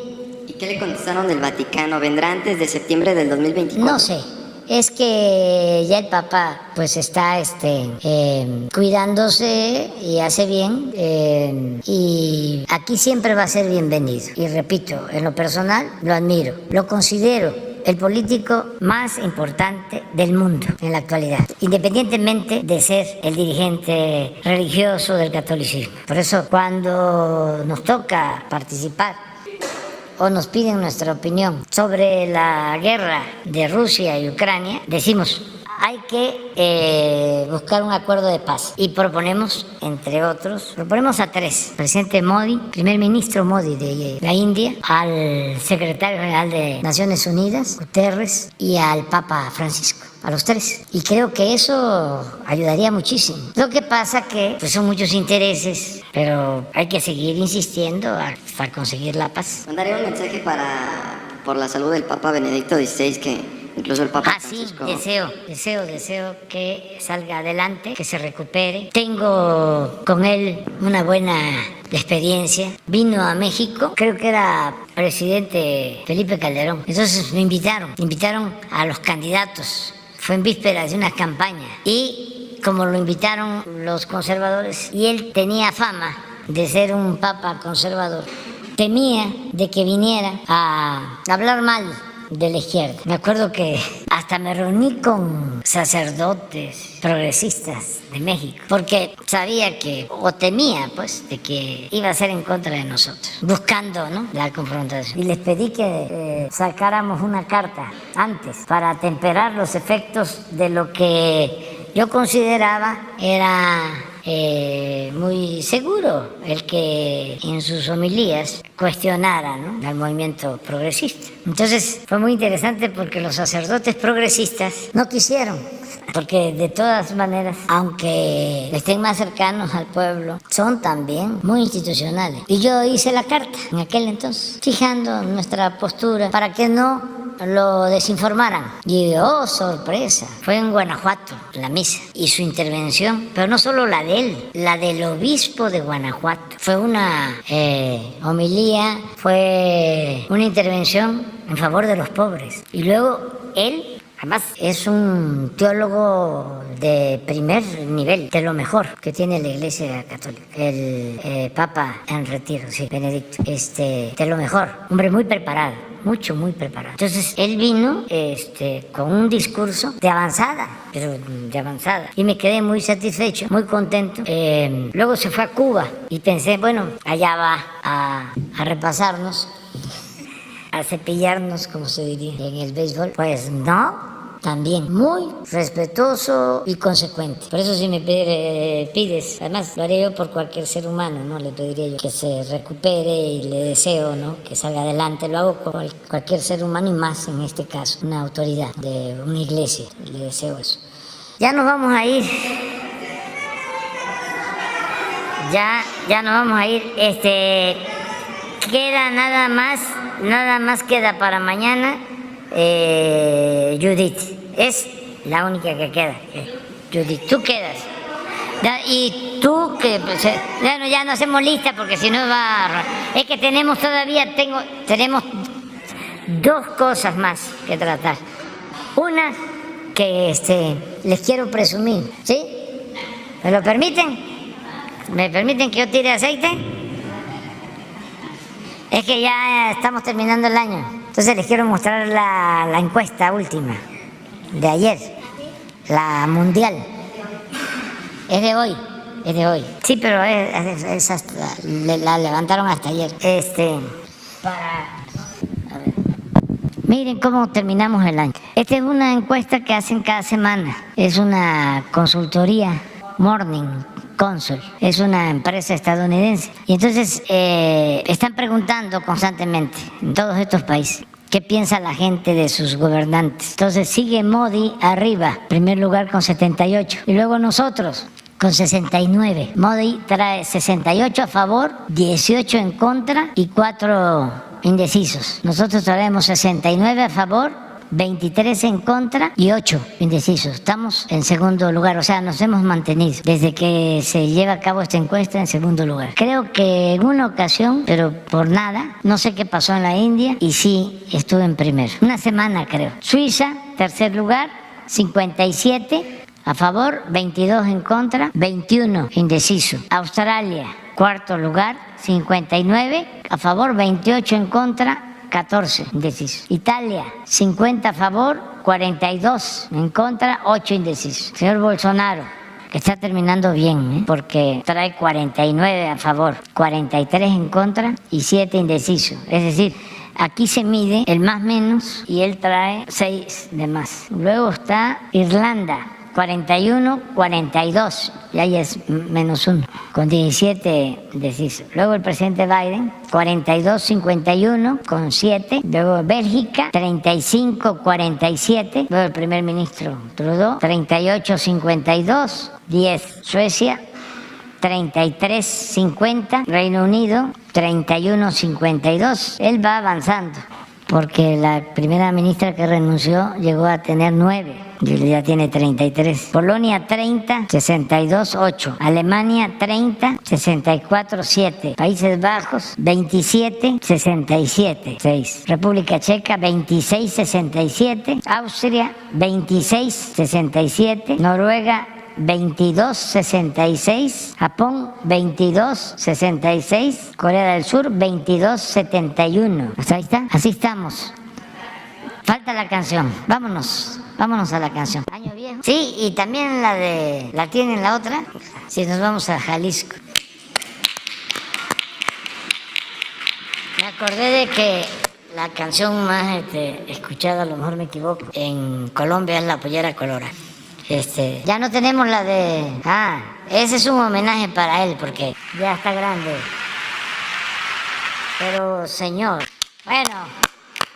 ¿Y qué le contestaron del Vaticano? ¿Vendrá antes de septiembre del 2024? No sé. Es que ya el Papa pues está cuidándose y hace bien, y aquí siempre va a ser bienvenido. Y repito, en lo personal lo admiro, lo considero el político más importante del mundo en la actualidad, independientemente de ser el dirigente religioso del catolicismo. Por eso cuando nos toca participar o nos piden nuestra opinión sobre la guerra de Rusia y Ucrania, decimos, hay que buscar un acuerdo de paz. Y proponemos, entre otros, proponemos a 3. Presidente Modi, primer ministro Modi de la India, al secretario general de Naciones Unidas, Guterres, y al Papa Francisco. A los 3. Y creo que eso ayudaría muchísimo. Lo que pasa que pues, son muchos intereses, pero hay que seguir insistiendo hasta conseguir la paz. Mandaré un mensaje por la salud del Papa Benedicto XVI, que incluso el Papa Francisco... Sí, deseo que salga adelante, que se recupere. Tengo con él una buena experiencia. Vino a México, creo que era presidente Felipe Calderón. Entonces me invitaron a los candidatos. Fue en vísperas de una campaña y como lo invitaron los conservadores y él tenía fama de ser un papa conservador, temía de que viniera a hablar mal de la izquierda. Me acuerdo que hasta me reuní con sacerdotes progresistas de México, porque sabía que, o temía, pues, de que iba a ser en contra de nosotros, buscando, ¿no?, la confrontación. Y les pedí que sacáramos una carta antes para atemperar los efectos de lo que yo consideraba era muy seguro el que en sus homilías cuestionara, ¿no?, al movimiento progresista. Entonces fue muy interesante porque los sacerdotes progresistas no quisieron, porque de todas maneras, aunque estén más cercanos al pueblo, son también muy institucionales. Y yo hice la carta en aquel entonces, fijando nuestra postura para que no lo desinformaran. Y oh, sorpresa, fue en Guanajuato la misa y su intervención, pero no solo la de él, la del obispo de Guanajuato. Fue una homilía, fue una intervención en favor de los pobres. Y luego él, además, es un teólogo de primer nivel, de lo mejor que tiene la Iglesia Católica. El Papa en retiro, sí, Benedicto, de lo mejor, hombre muy preparado, muy preparado. Entonces él vino con un discurso de avanzada, pero de avanzada, y me quedé muy satisfecho, muy contento. Luego se fue a Cuba y pensé, bueno, allá va a repasarnos, a cepillarnos, como se diría en el béisbol. Pues no, también muy respetuoso y consecuente. Por eso si me pides, además lo haré yo por cualquier ser humano, ¿no? Le pediría yo que se recupere y le deseo, ¿no?, que salga adelante. Lo hago por cualquier ser humano y más en este caso, una autoridad de una iglesia. Le deseo eso. Ya nos vamos a ir. Ya nos vamos a ir. Queda nada más queda para mañana Judith. Es la única que queda. Judith, tú quedas. Y tú, que pues, bueno, ya no hacemos lista porque si no es que tenemos dos cosas más que tratar. Una que les quiero presumir, ¿sí? ¿Me lo permiten? ¿Me permiten que yo tire aceite? Es que ya estamos terminando el año, entonces les quiero mostrar la encuesta última de ayer, la mundial. Es de hoy. Sí, pero la levantaron hasta ayer. A ver. Miren cómo terminamos el año. Esta es una encuesta que hacen cada semana. Es una consultoría, Morning Consult, es una empresa estadounidense. Y entonces están preguntando constantemente en todos estos países qué piensa la gente de sus gobernantes. Entonces sigue Modi arriba, primer lugar con 78. Y luego nosotros con 69. Modi trae 68 a favor, 18 en contra y 4 indecisos. Nosotros traemos 69 a favor, 23 en contra y 8 indecisos. Estamos en segundo lugar, o sea, nos hemos mantenido desde que se lleva a cabo esta encuesta en segundo lugar. Creo que en una ocasión, pero por nada, no sé qué pasó en la India y sí estuve en primero. Una semana creo. Suiza, tercer lugar, 57 a favor, 22 en contra, 21 indecisos. Australia, cuarto lugar, 59 a favor, 28 en contra, 14 indecisos. Italia, 50 a favor, 42 en contra, 8 indecisos. Señor Bolsonaro, que está terminando bien, porque trae 49 a favor, 43 en contra y 7 indecisos. Es decir, aquí se mide el más menos y él trae 6 de más. Luego está Irlanda, 41-42, y ahí es menos 1, con 17 indecisos. Luego el presidente Biden, 42-51, con 7. Luego Bélgica, 35-47. Luego el primer ministro Trudeau, 38-52, 10. Suecia, 33-50. Reino Unido, 31-52. Él va avanzando, porque la primera ministra que renunció llegó a tener 9. Y ya tiene 33. Polonia 30, 62, 8. Alemania 30, 64, 7. Países Bajos 27, 67, 6. República Checa 26, 67. Austria 26, 67. Noruega 22, 66. Japón 22, 66. Corea del Sur 22, 71. Hasta ahí está. Así estamos. Falta la canción. Vámonos a la canción. Año viejo. Sí, y también la tienen la otra. Si nos vamos a Jalisco. Me acordé de que la canción más escuchada, a lo mejor me equivoco, en Colombia es La Pollera Colora. Ya no tenemos la de... ese es un homenaje para él porque ya está grande. Pero, señor, bueno,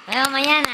nos vemos mañana.